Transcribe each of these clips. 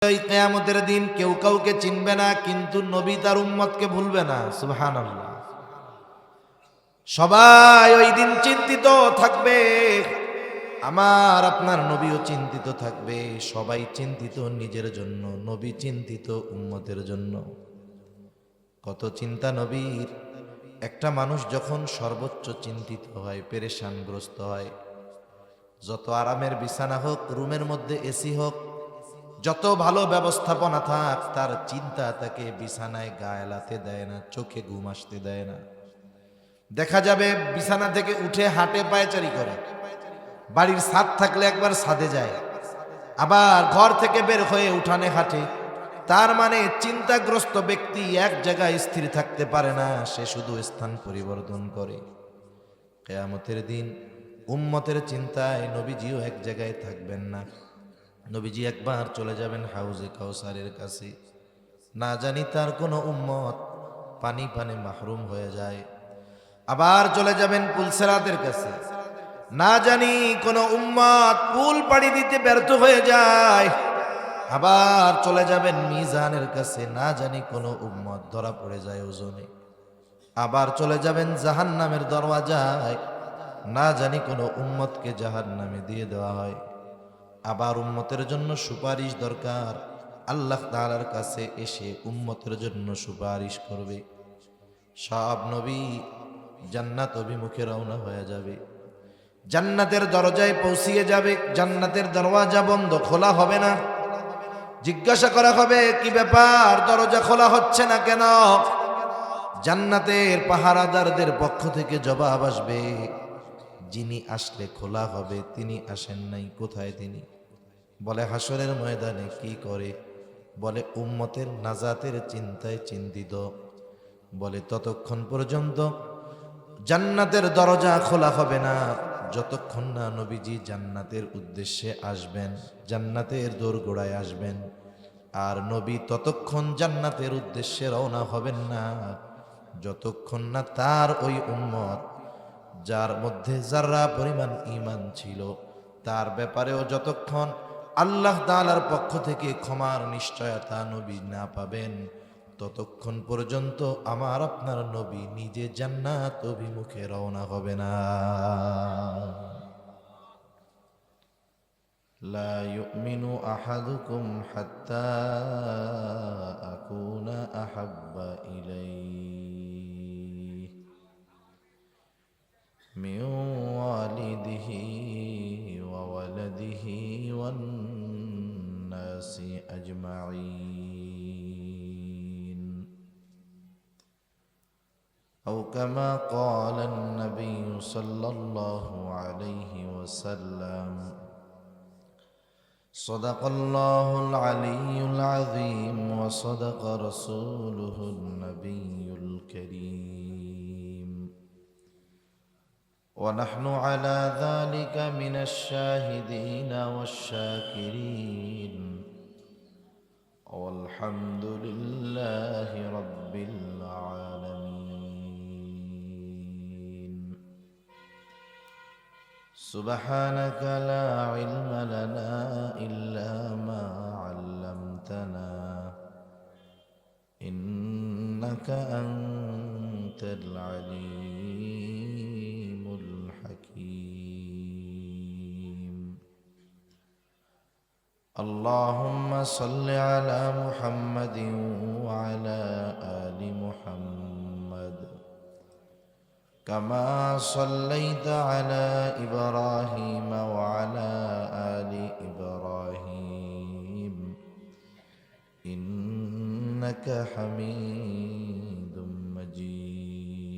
এই কিয়ামতের দিন কেউ কাউকে চিনবে না, কিন্তু নবী তার উম্মতকে ভুলবে না। সুবহানাল্লাহ। সবাই ওই দিন চিন্তিত থাকবে, আমার আপনার নবীও চিন্তিত থাকবে। সবাই চিন্তিত নিজের জন্য, নবী চিন্তিত উম্মতের জন্য। কত চিন্তা নবীর। একটা মানুষ যখন সর্বোচ্চ চিন্তিত হয়, পেরেশানগ্রস্ত হয়, যত আরামের বিছানা হোক, রুমের মধ্যে এসি হোক, যত ভালো ব্যবস্থাপনা থাক, তার চিন্তা তাকে বিছানায় গা এলাতে দেয় না, চোখে ঘুম আসতে দেয় না। দেখা যাবে বিছানা থেকে উঠে হাঁটে, পায়চারি করে। বাড়ির ছাদ থাকলে একবার ছাদে যায়, আবার ঘর থেকে বের হয়ে উঠানে হাঁটে। তার মানে চিন্তাগ্রস্ত ব্যক্তি এক জায়গায় স্থির থাকতে পারে না, সে শুধু স্থান পরিবর্তন করে। কিয়ামতের দিন উম্মতের চিন্তায় নবীজিও এক জায়গায় থাকবেন না। নবীজি একবার চলে যাবেন হাউজে কাউসারের কাছে। না জানি তার কোনো উম্মত পানি পানে মাহরুম হয়ে যায়। আবার চলে যাবেন পুলসেরাতের কাছে। না জানি কোনো উম্মত পুল পাড়ি দিতে ব্যর্থ হয়ে যায়। আবার চলে যাবেন মিজানের কাছে। না জানি কোনো উম্মত ধরা পড়ে যায় ওজনে। আবার চলে যাবেন জাহান্নামের দরওয়াজায়। না জানি কোনো উম্মতকে জাহান্নামে দিয়ে দেওয়া হয়। আবার উম্মতের জন্য সুপারিশ দরকার, আল্লাহ তাআলার কাছে এসে উম্মতের জন্য সুপারিশ করবে। সব নবী জান্নাত অভিমুখে রওনা হয়ে যাবে, জান্নাতের দরজায় পৌঁছিয়ে যাবে। জান্নাতের দরওয়াজা বন্ধ, খোলা হবে না। জিজ্ঞাসা করা হবে, কি ব্যাপার, দরজা খোলা হচ্ছে না কেন? জান্নাতের পাহারাদারদের পক্ষ থেকে জবাব আসবে, যিনি আসলে খোলা হবে তিনি আসেন নাই। কোথায় তিনি? বলে হাসরের ময়দানে। কি করে? বলে উম্মতের নাজাতের চিন্তায় চিন্তিত। বলে ততক্ষণ পর্যন্ত জান্নাতের দরজা খোলা হবে না, যতক্ষণ না নবীজি জান্নাতের উদ্দেশ্যে আসবেন, জান্নাতের দোরগোড়ায় আসবেন। আর নবী ততক্ষণ জান্নাতের উদ্দেশ্যে রওনা হবেন না, যতক্ষণ না তার ওই উম্মত, যার মধ্যে যারা পরিমাণ ঈমান ছিল, তার ব্যাপারেও যতক্ষণ আল্লাহ তাআলার পক্ষ থেকে ক্ষমার নিশ্চয়তা নবী না পাবেন, ততক্ষণ পর্যন্ত আমার আপনার নবী নিজে জান্নাত অভিমুখে রওনা হবে না। লা ইউমিনু আহাদুকুম হাত্তা আকুনা আহাব্বা ইলাইহি মিন ওয়ালিদিহি ওয়া ওয়ালাদিহি ওয়ান নাসি আজমাইন। أو كما قال النبي صلى الله عليه وسلم: صدق الله العلي العظيم وصدق رسوله النبي الكريم، ونحن على ذلك من الشاهدين والشاكرين، والحمد لله رب العالمين. سبحانك لا علم لنا إلا ما علمتنا، إنك أنت العليم الحكيم. اللهم صل على محمد وعلى آل محمد كما صليت على إبراهيم وعلى آل إبراهيم إنك حميد مجيد.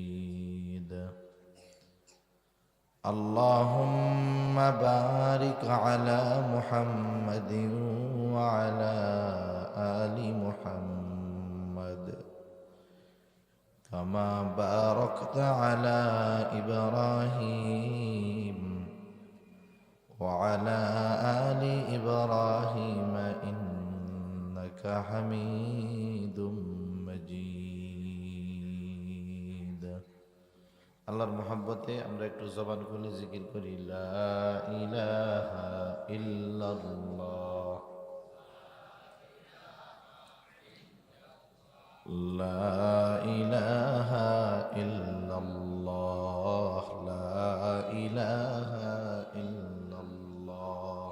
اللهم بارك على محمد وعلى آل محمد كما باركت على إبراهيم وعلى آل إبراهيم إنك حميد مجيد. আল্লাহর মহব্বতে আমরা একটু জবান খুলে জিকির করি, লা ইলাহা ইল্লাল্লাহ লা ইলাহা ইল্লাল্লাহ, লা ইলাহা ইল্লাল্লাহ।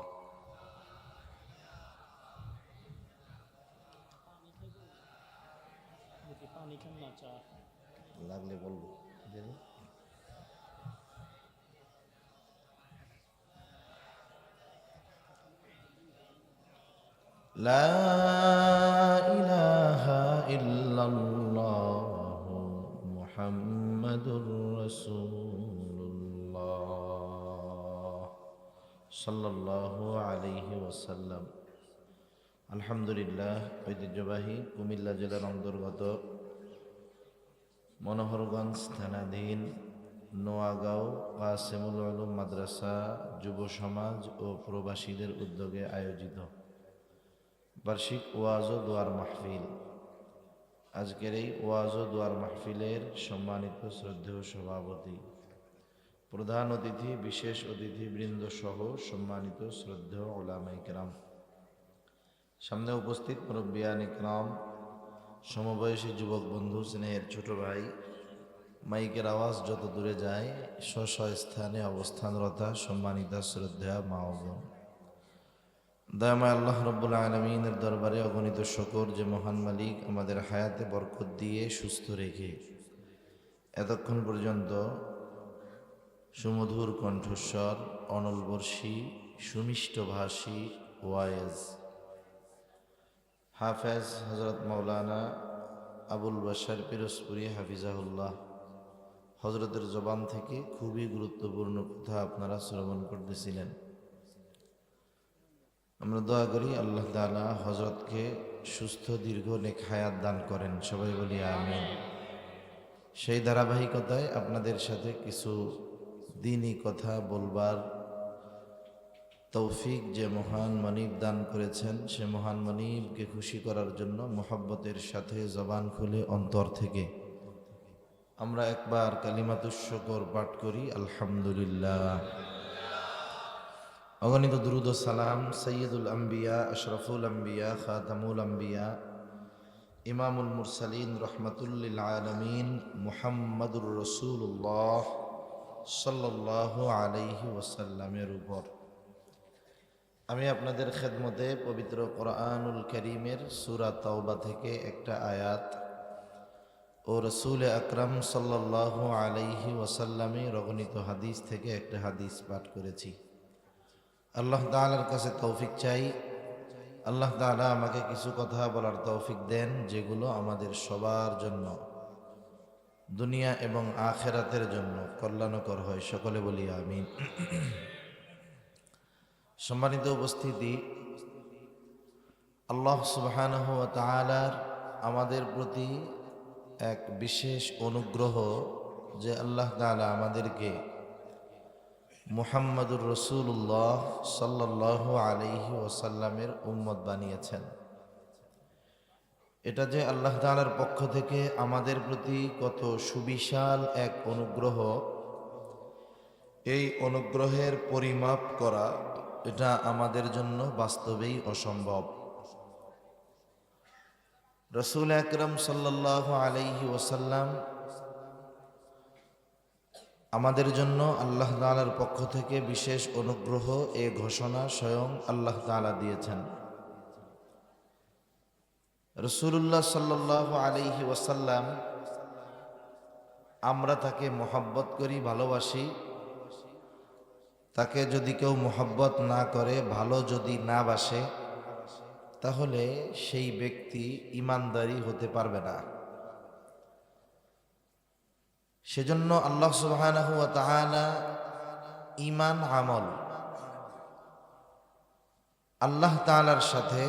লাগলে বলবো। লা ইলাহা ইল্লাল্লাহ মুহাম্মাদুর রাসূলুল্লাহ সাল্লাল্লাহু আলাইহি ওয়াসাল্লাম। আলহামদুলিল্লাহ, ঐতিহ্যবাহী কুমিল্লা জেলার অন্তর্গত মনোহরগঞ্জ থানাধীন নোয়াগাঁও কাসেমুল উলুম মাদ্রাসা যুব সমাজ ও প্রবাসীদের উদ্যোগে আয়োজিত বার্ষিক ওয়াজ ও দোয়ার মাহফিল। আজকের এই ওয়াজ ও দোয়ার মাহফিলের সম্মানিত শ্রদ্ধেয় সভাপতি, প্রধান অতিথি, বিশেষ অতিথিবৃন্দ সহ সম্মানিত শ্রদ্ধেয় উলামায়ে কেরাম, সামনে উপস্থিত মুরব্বিয়ানে কেরাম, সমবয়সী যুবক বন্ধু, স্নেহের ছোট ভাই, মাইকের আওয়াজ যত দূরে যায় স্ব স্থানে অবস্থানরতা সম্মানিতা শ্রদ্ধা মা ও বোন, দয়াময় আল্লাহ রব্বুল আলামিনের দরবারে অগণিত শুকর যে মহান মালিক আমাদের হায়াতে বরকত দিয়ে সুস্থ রেখে এতক্ষণ পর্যন্ত সুমধুর কণ্ঠস্বর, অনলবর্ষী, সুমিষ্টভাষী ওয়ায়েজ হাফেজ হজরত মৌলানা আবুল বাশার পিরোজপুরি হাফিজাহুল্লাহ হজরতের জবান থেকে খুবই গুরুত্বপূর্ণ কথা আপনারা শ্রবণ করতেছিলেন। আমরা দোয়া করি আল্লাহ তাআলা হজরতকে সুস্থ দীর্ঘ নেক হায়াত দান করেন, সবাই বলি আমিন। সেই ধারাবাহিকতায় আপনাদের সাথে কিছু দ্বীনি কথা বলবার তৌফিক যে মহান মানিব দান করেছেন, সে মহান মানিবকে খুশি করার জন্য মোহাব্বতের সাথে জবান খুলে অন্তর থেকে আমরা একবার কালিমাতুশ শুকর পাঠ করি, আলহামদুলিল্লাহ। অগণিত দুরুদ ও সালাম সৈয়দুল আম্বিয়া, আশরাফুল আম্বিয়া, খাতামুল আম্বিয়া, ইমামুল মুরসালিন, রহমাতুল লিল আলামিন মুহাম্মাদুর রাসূলুল্লাহ সাল্লাল্লাহু আলাইহি ওয়াসাল্লামের উপর। আমি আপনাদের খেদমতে পবিত্র কোরআনুল কারীমের সূরা তাওবা থেকে একটা আয়াত ও রাসূল আকরাম সাল্লাল্লাহু আলাইহি ওয়াসাল্লামের অগণিত হাদিস থেকে একটা হাদিস পাঠ করেছি। আল্লাহ তাআলার কাছে তৌফিক চাই, আল্লাহ তাআলা আমাকে কিছু কথা বলার তৌফিক দেন যেগুলো আমাদের সবার জন্য, দুনিয়া এবং আখিরাতের জন্য কল্যাণকর হয়, সকলে বলি আমিন। সম্মানিত উপস্থিতি, আল্লাহ সুবহানাহু ওয়া তাআলার আমাদের প্রতি এক বিশেষ অনুগ্রহ যে আল্লাহ তাআলা আমাদেরকে মুহাম্মাদুর রাসূলুল্লাহ সাল্লাল্লাহু আলাইহি ওয়াসাল্লামের উম্মত বানিয়েছেন। এটা যে আল্লাহ তাআলার পক্ষ থেকে আমাদের প্রতি কত সুবিশাল এক অনুগ্রহ, এই অনুগ্রহের পরিমাপ করা এটা আমাদের জন্য বাস্তবেই অসম্ভব। রাসূল আকরাম সাল্লাল্লাহু আলাইহি ওয়াসাল্লাম আমাদের জন্য আল্লাহ তাআলার পক্ষ থেকে বিশেষ অনুগ্রহ এ ঘোষণা স্বয়ং আল্লাহ তাআলা দিয়েছেন। রাসূলুল্লাহ সাল্লাল্লাহু আলাইহি ওয়াসাল্লাম, আমরা তাকে মহব্বত করি, ভালোবাসি। তাকে যদি কেউ মহব্বত না করে, ভালো যদি না বাসে, তাহলে সেই ব্যক্তি ঈমানদারি হতে পারবে না। সেজন্য আল্লাহ সুবহানাহু ওয়া তাআলা ঈমান আমল আল্লাহ তাআলার সাথে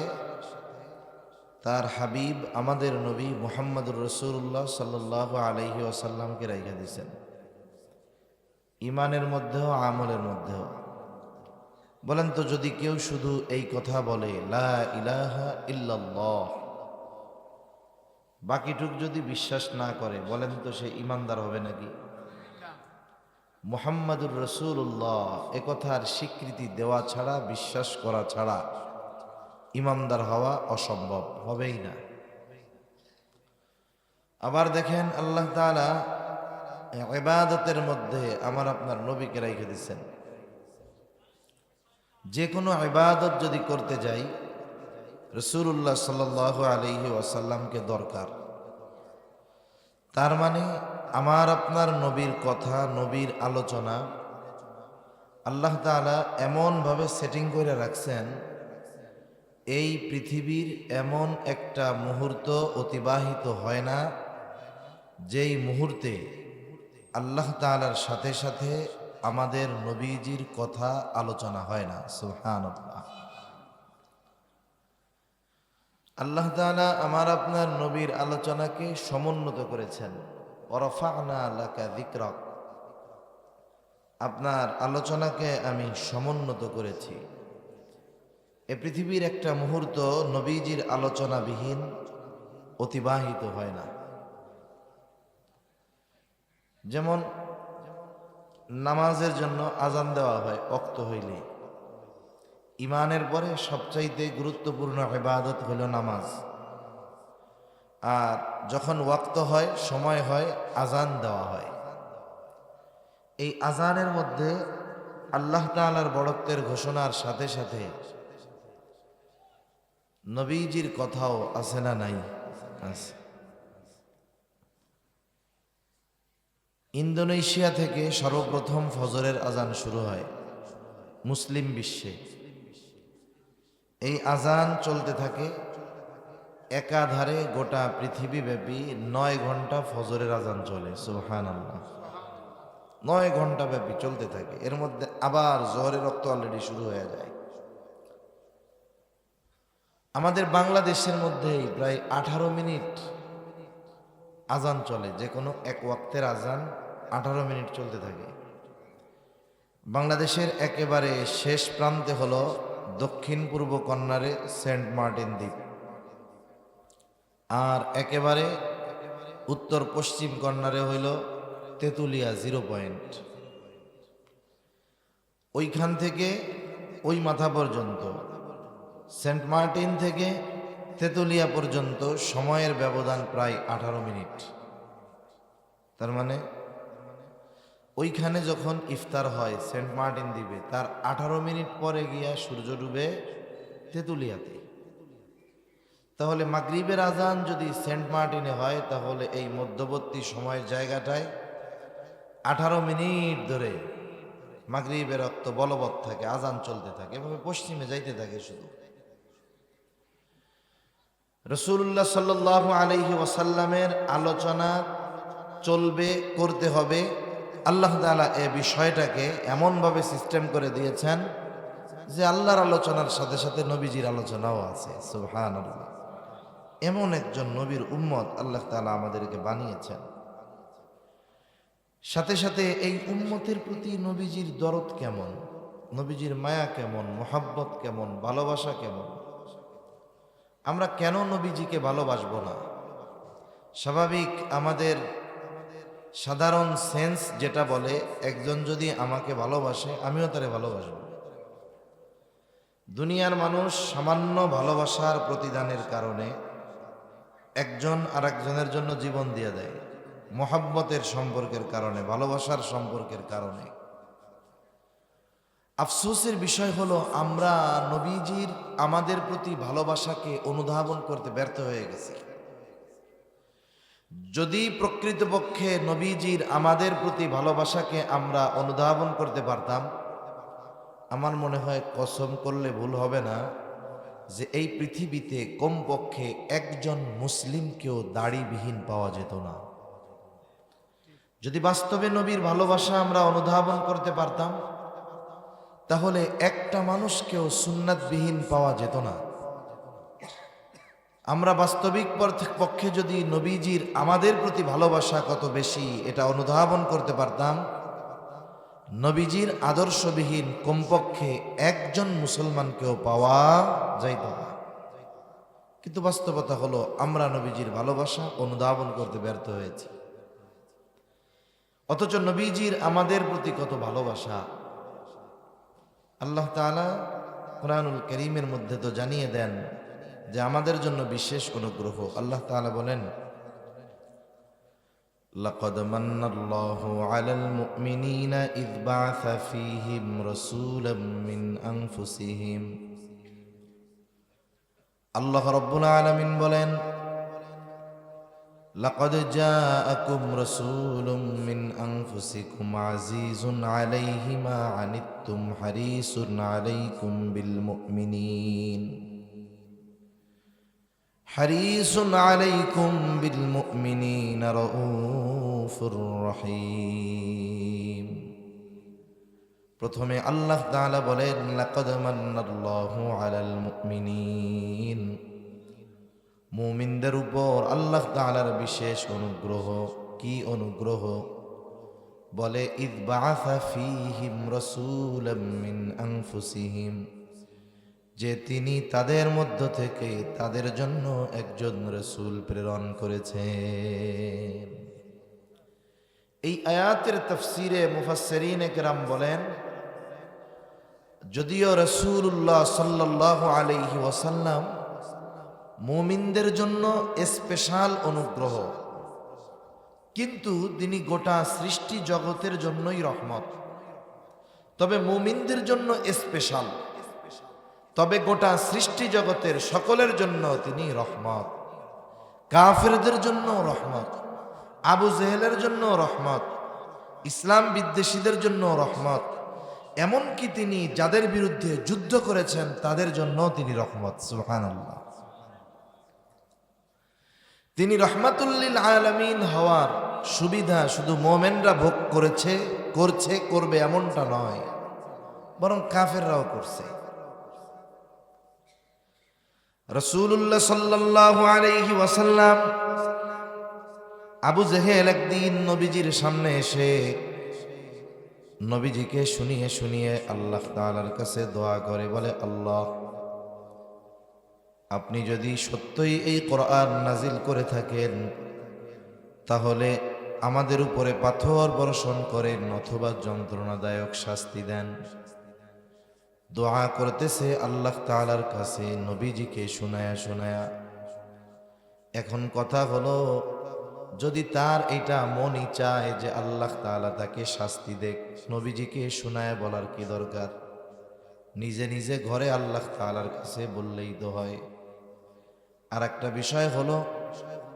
তার হাবিব আমাদের নবী মুহাম্মদুর রাসূলুল্লাহ সাল্লাল্লাহু আলাইহি ওয়াসাল্লামকে রাইখা দিয়েছেন, ঈমানের মধ্যেও আমলের মধ্যেও। বলেন তো, যদি কেউ শুধু এই কথা বলে লা ইলাহা ইল্লাল্লাহ, বাকিটুক যদি বিশ্বাস না করে, বলেন তো সে ঈমানদার হবে নাকি? মুহাম্মাদুর রাসূলুল্লাহ এ কথার স্বীকৃতি দেওয়া ছাড়া, বিশ্বাস করা ছাড়া ঈমানদার হওয়া অসম্ভব, হবেই না। আবার দেখেন আল্লাহ তাআলা ইবাদতের মধ্যে আমার আপনার নবীকে রেখে দিচ্ছেন। যে কোনো ইবাদত যদি করতে যাই রাসূলুল্লাহ সাল্লাল্লাহু আলাইহি ওয়াসাল্লামকে দরকার। তার মানে আমার আপনার নবীর কথা, নবীর আলোচনা আল্লাহ তাআলা এমনভাবে সেটিং করে রাখছেন, এই পৃথিবীর এমন একটা মুহূর্ত অতিবাহিত হয় না যেই মুহূর্তে আল্লাহ তাআলার সাথে সাথে আমাদের নবীজির কথা আলোচনা হয় না। সুবহানাল্লাহ। আল্লাহ তাআলা আমার আপনার নবীর আলোচনাকে সমুন্নত করেছেন। ওয়ারাফা'না লাকা যিকরাক, আপনার আলোচনাকে আমি সমুন্নত করেছি। এ পৃথিবীর একটা মুহূর্ত নবীজির আলোচনাবিহীন অতিবাহিত হয় না। যেমন নামাজের জন্য আজান দেওয়া হয় ওয়াক্ত হইলে। ঈমানের পরে সবচাইতে গুরুত্বপূর্ণ ইবাদত হলো নামাজ। আর যখন ওয়াক্ত হয়, সময় হয়, আজান দেওয়া হয়। এই আজানের মধ্যে আল্লাহ তাআলার বড়ত্বের ঘোষণার সাথে সাথে নবীজির কথাও আছে না নাই? আছে। ইন্দোনেশিয়া থেকে সর্বপ্রথম ফজরের আজান শুরু হয় মুসলিম বিশ্বে। এই আজান চলতে থাকে একাধারে গোটা পৃথিবীব্যাপী 9 ঘন্টা ফজরের আজান চলে। সুবহানাল্লাহ। 9 ঘন্টা ব্যাপী চলতে থাকে। এর মধ্যে আবার জোহরের ওয়াক্ত অলরেডি শুরু হয়ে যায়। আমাদের বাংলাদেশের মধ্যেই প্রায় 18 মিনিট আজান চলে। যে কোনো এক ওয়াক্তের আজান 18 মিনিট চলতে থাকে। বাংলাদেশের একেবারে শেষ প্রান্তে হলো দক্ষিণ পূর্ব কর্নারে সেন্ট মার্টিন দ্বীপ, আর একেবারে উত্তর পশ্চিম কর্নারে হইল তেঁতুলিয়া 0 পয়েন্ট। ওইখান থেকে ওই মাথা পর্যন্ত, সেন্ট মার্টিন থেকে তেঁতুলিয়া পর্যন্ত সময়ের ব্যবধান প্রায় 18 মিনিট। তার মানে ওইখানে যখন ইফতার হয় সেন্ট মার্টিন দ্বীপে, তার 18 মিনিট পরে গিয়া সূর্য ডুবে তেঁতুলিয়াতে। তাহলে মাগরিবের আজান যদি সেন্ট মার্টিনে হয়, তাহলে এই মধ্যবর্তী সময়ের জায়গাটায় 18 মিনিট ধরে মাগরিবের রক্ত বলবৎ থাকে, আজান চলতে থাকে, এভাবে পশ্চিমে যাইতে থাকে শুধু। রাসূলুল্লাহ সাল্লাল্লাহু আলাইহি ওয়াসাল্লামের আলোচনা চলবে, করতে হবে। আল্লাহ তাআলা এই বিষয়টাকে এমনভাবে সিস্টেম করে দিয়েছেন যে আল্লাহর আলোচনার সাথে সাথে নবীজির আলোচনাও আছে। সুবহানাল্লাহ। এমন একজন নবীর উম্মত আল্লাহ তাআলা আমাদেরকে বানিয়েছেন। সাথে সাথে এই উম্মতের প্রতি নবীজির দরদ কেমন, নবীজির মায়া কেমন, মোহাব্বত কেমন, ভালোবাসা কেমন। আমরা কেন নবীজিকে ভালোবাসবো না? স্বাভাবিক আমাদের সাধারণ সেন্স যেটা বলে, একজন যদি আমাকে ভালোবাসে আমিও তারে ভালোবাসব। দুনিয়ার মানুষ সামান্য ভালোবাসার প্রতিদানের কারণে একজন আর একজনের জন্য জীবন দিয়ে দেয়, মোহাব্বতের সম্পর্কের কারণে, ভালোবাসার সম্পর্কের কারণে। আফসোসের বিষয় হলো আমরা নবীজির আমাদের প্রতি ভালোবাসাকে অনুধাবন করতে ব্যর্থ হয়ে গেছি। যদি প্রকৃতপক্ষে নবীজির আমাদের প্রতি ভালোবাসাকে আমরা অনুধাবন করতে পারতাম, আমার মনে হয় কসম করলে ভুল হবে না যে এই পৃথিবীতে কমপক্ষে একজন মুসলিমকেও দাড়িবিহীন পাওয়া যেত না। যদি বাস্তবে নবীর ভালোবাসা আমরা অনুধাবন করতে পারতাম, তাহলে একটা মানুষকেও সুন্নাতবিহীন পাওয়া যেত না। আমরা বাস্তবিক পক্ষে যদি নবীজির আমাদের প্রতি ভালোবাসা কত বেশি এটা অনুধাবন করতে পারতাম, নবীজির আদর্শবিহীন কমপক্ষে একজন মুসলমানকেও পাওয়া যাইত না। কিন্তু বাস্তবতা হলো আমরা নবীজির ভালোবাসা অনুধাবন করতে ব্যর্থ হয়েছি। অথচ নবীজির আমাদের প্রতি কত ভালোবাসা। আল্লাহ তাআলা কুরআনুল কারীমের মধ্যে তো জানিয়ে দেন যে আমাদের জন্য বিশেষ অনুগ্রহ। আল্লাহ তাআলা বলেন, لقد من الله على المؤمنين إذ بعث فيهم رسولا من أنفسهم আল্লাহ রাব্বুল আলামিন বলেন لقد جاءكم رسول من أنفسكم عزيز عليه ما عنتم حريص عليكم بالمؤمنين حريص عليكم بالمؤمنين رؤوف رحيم প্রথমে আল্লাহ তাআলা বলেন লাকাদ মান্নাল্লাহু আলাল মুমিনিন মুমিনদের উপর আল্লাহ তাআলার বিশেষ অনুগ্রহ কি অনুগ্রহ বলে ইয বাআসা ফীহিম রাসূলাম মিন আনফুসিহিম যে তিনি তাদের মধ্য থেকে তাদের জন্য একজন রাসূল প্রেরণ করেছেন। এই আয়াতের তাফসীরে মুফাসসিরিনে কেরাম বলেন যদিও রাসূলুল্লাহ সাল্লাল্লাহু আলাইহি ওয়াসাল্লাম মুমিনদের জন্য স্পেশাল অনুগ্রহ, কিন্তু তিনি গোটা সৃষ্টি জগতের জন্যই রহমত। তবে মুমিনদের জন্য স্পেশাল, তবে গোটা সৃষ্টি জগতের সকলের জন্য তিনি রহমত। কাফেরদের জন্য রহমত, আবু জেহেলের জন্য রহমত, ইসলাম বিদ্বেষীদের জন্য রহমত, এমনকি তিনি যাদের বিরুদ্ধে যুদ্ধ করেছেন তাদের জন্য তিনি রহমত। সুবহানাল্লাহ। তিনি রহমাতুল লিল আলামিন হওয়ার সুবিধা শুধু মুমিনরা ভোগ করবে এমনটা নয়, বরং কাফেররাও করছে। রাসূলুল্লাহ সাল্লাল্লাহু আলাইহি ওয়াসাল্লাম আবু জেহেল একদিন নবীজির সামনে এসে নবীজিকে শুনিয়ে শুনিয়ে আল্লাহ তাআলার কাছে দোয়া করে, বলে আল্লাহ, আপনি যদি সত্যই এই কোরআন নাজিল করে থাকেন তাহলে আমাদের উপরে পাথর বর্ষণ করেন অথবা যন্ত্রণাদায়ক শাস্তি দেন। দোয়া করতেছে আল্লাহ তাআলার কাছে নবীজিকে শোনায়া। এখন কথা হলো, যদি তার এটা মনই চায় যে আল্লাহ তাআলা তাকে শাস্তি দেখ, নবীজিকে শোনায়া বলার কি দরকার? নিজে নিজে ঘরে আল্লাহ তাআলার কাছে বললেই তো হয়। আর একটা বিষয় হলো,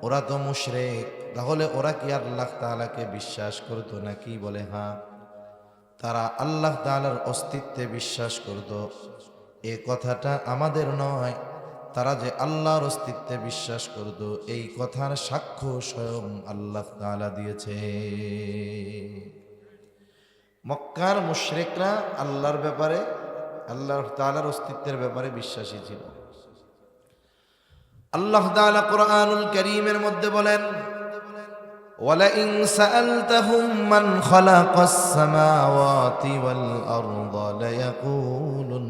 ওরা তো মুশরিক, তাহলে ওরা কি আল্লাহ তাআলাকে বিশ্বাস করতো নাকি? বলে হ্যাঁ, তারা আল্লাহ তাআলার অস্তিত্বে বিশ্বাস করত। এ কথাটা আমাদের নয়, তারা যে আল্লাহর অস্তিত্বে বিশ্বাস করত এই কথার সাক্ষ্য স্বয়ং আল্লাহ তাআলা দিয়েছে। মক্কার মুশরিকরা আল্লাহর ব্যাপারে, আল্লাহ তাআলার অস্তিত্বের ব্যাপারে বিশ্বাসী ছিল। আল্লাহ তাআলা কুরআনুল কারীমের মধ্যে বলেন ওয়ালাইন সাআলতাহুম মান খালাকাস সামাওয়াতি ওয়াল আরদা লায়াকুলুন্নাল্লাহ।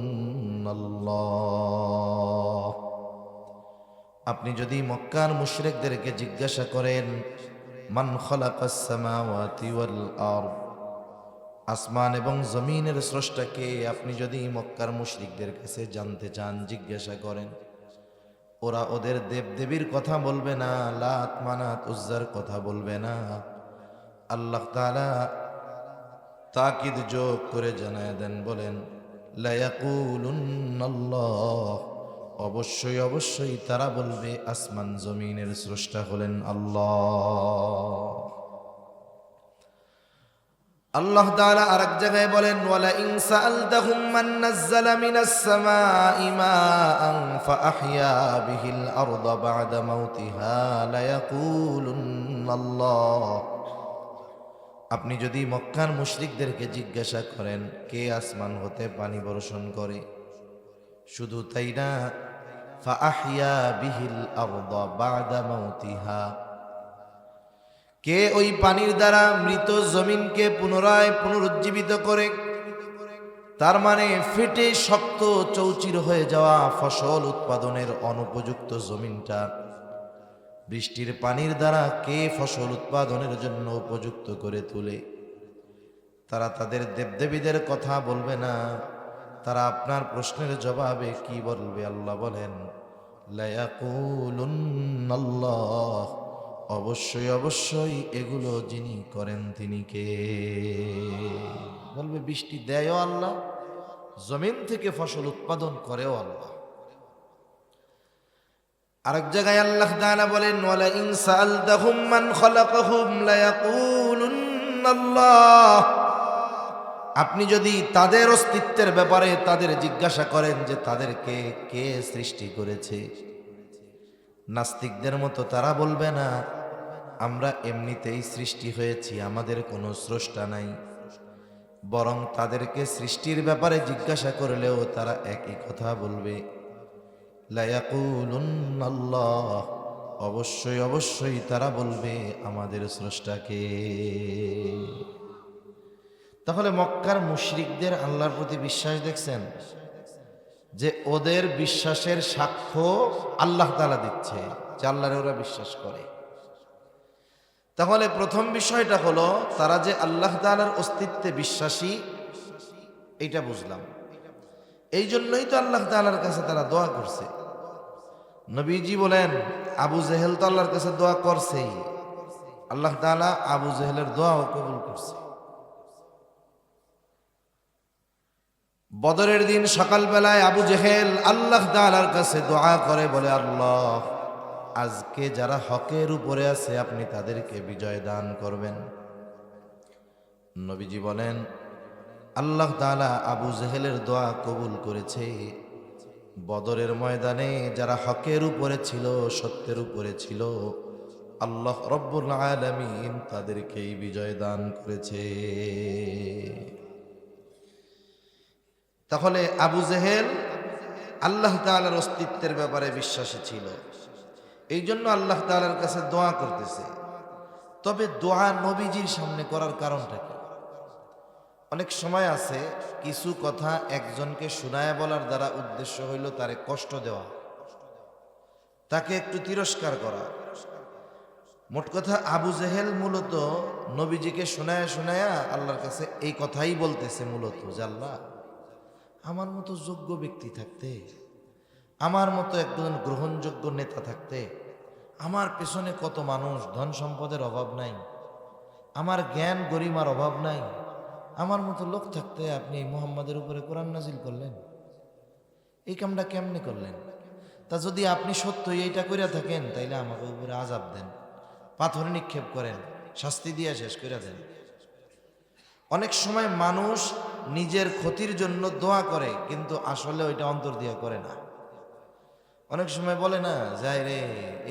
আপনি যদি মক্কার মুশরিকদেরকে জিজ্ঞাসা করেন মান খালাকাস সামাওয়াতি ওয়াল আরদ, আসমান এবং জমিনের স্রষ্টাকে, আপনি যদি মক্কার মুশরিকদের কাছে জানতে চান, জিজ্ঞাসা করেন, ওরা ওদের দেবদেবীর কথা বলবে না, লাত মানাত উজ্জার কথা বলবে না। আল্লাহ তাআলা তাকিদ যোগ করে জানায় দেন, বলেন লায়াকুলুন্নাল্লাহ, অবশ্যই অবশ্যই তারা বলবে আসমান জমিনের স্রষ্টা হলেন আল্লাহ। আল্লাহ তাআলা আরেক জায়গায় বলেন ওয়ালাইন সাআলতাহুম মান নাযালা মিনাস সামাই মাআন ফাআহইয়া বিহিল আরদা বা'দা মাউতিহা লায়াকুলুন্নাল্লাহ। আপনি যদি মক্কার মুশরিকদেরকে জিজ্ঞাসা করেন কে আসমান হতে পানি বর্ষণ করে, শুধু তাই না, ফাআহইয়া বিহিল আরদা বা'দা মাউতিহা, কে ওই পানির দ্বারা মৃত জমিনকে পুনরায় পুনরুজ্জীবিত করে, তার মানে ফেটে শক্ত চৌচির হয়ে যাওয়া ফসল উৎপাদনের অনুপযুক্ত জমিনটা বৃষ্টির পানির দ্বারা কে ফসল উৎপাদনের জন্য উপযুক্ত করে তোলে। তারা তাদের দেবদেবীদের কথা বলবে না, তারা আপনার প্রশ্নের জবাবে কি বলবে? আল্লাহ বলেন লায়াকুলুন্নাল্লাহ, অবশ্যই অবশ্যই এগুলো যিনি করেন তিনি কে? বলবে বৃষ্টি দেয়ও আল্লাহ, জমিন থেকে ফসল উৎপাদন করেও আল্লাহ। আরেক জায়গায় আল্লাহ তাআলা বলেন, ওয়ালা ইন সাআলতাহুম মান খালাকাহুম লায়াকুলুন্নাল্লাহ। আপনি যদি তাদের অস্তিত্বের ব্যাপারে তাদের জিজ্ঞাসা করেন যে তাদেরকে কে সৃষ্টি করেছে, নাস্তিকদের মতো তারা বলবে না আমরা এমনিতেই সৃষ্টি হয়েছি, আমাদের কোনো স্রষ্টা নাই। বরং তাদেরকে সৃষ্টির ব্যাপারে জিজ্ঞাসা করলেও তারা একই কথা বলবে, লায়াকুলুন্নাল্লাহ। অবশ্যই অবশ্যই তারা বলবে আমাদের স্রষ্টাকে। তাহলে মক্কার মুশরিকদের আল্লাহর প্রতি বিশ্বাস দেখছেন, যে ওদের বিশ্বাসের সাক্ষ্য আল্লাহ তাআলা দিচ্ছে যে আল্লাহরে ওরা বিশ্বাস করে। তাহলে প্রথম বিষয়টা হলো তারা যে আল্লাহ তাআলার অস্তিত্বে বিশ্বাসী, এইটা বুঝলাম। এই জন্যই তো আল্লাহ তাআলার কাছে তারা দোয়া করছে। নবীজি বলেন আবু জেহেল তো আল্লাহর কাছে দোয়া করছেই, আল্লাহ তাআলা আবু জেহেলের দোয়াও কবুল করছে। বদরের দিন সকালবেলায় আবু জেহেল আল্লাহ তাআলার কাছে দোয়া করে, বলে আল্লাহ আজকে যারা হকের উপরে আছে আপনি তাদেরকে বিজয় দান করবেন। নবীজি বলেন আল্লাহ তাআলা আবু জেহেলের দোয়া কবুল করেছে। বদরের ময়দানে যারা হকের উপরে ছিল, সত্যের উপরে ছিল, আল্লাহ রব্বুল আলামিন তাদেরকেই বিজয় দান করেছে। তাহলে আবু জেহেল আল্লাহ তাআলার অস্তিত্বের ব্যাপারে বিশ্বাসী ছিল, এই জন্য আল্লাহ তাআলার কাছে দোয়া করতেছে। তবে দোয়া নবীজির সামনে করার কারণটা কি? অনেক সময় আছে কিছু কথা একজনকে শুনায়া বলার দ্বারা উদ্দেশ্য হইল তারে কষ্ট দেওয়া, তাকে একটু তিরস্কার করা। মোট কথা আবু জেহেল মূলত নবীজিকে শোনায়া শোনায়া আল্লাহর কাছে এই কথাই বলতেছে মূলত, যে আল্লাহ আমার মতো যোগ্য ব্যক্তি থাকতে, আমার মতো একজন গ্রহণযোগ্য নেতা থাকতে, আমার পেছনে কত মানুষ, ধন সম্পদের অভাব নাই, আমার জ্ঞান গরিমার অভাব নাই, আমার মতো লোক থাকতে আপনি মুহাম্মাদের উপরে কোরআন নাজিল করলেন, এই কামটা কেমনে করলেন? তা যদি আপনি সত্যই এইটা কইরা থাকেন তাইলে আমাকে উপরে আযাব দেন, পাথর নিক্ষেপ করেন, শাস্তি দিয়ে শেষ করে দেন। অনেক সময় মানুষ নিজের ক্ষতির জন্য দোয়া করে, কিন্তু আসলে ওইটা অন্তর দিয়ে করে না। অনেক সময় বলে না, যাই রে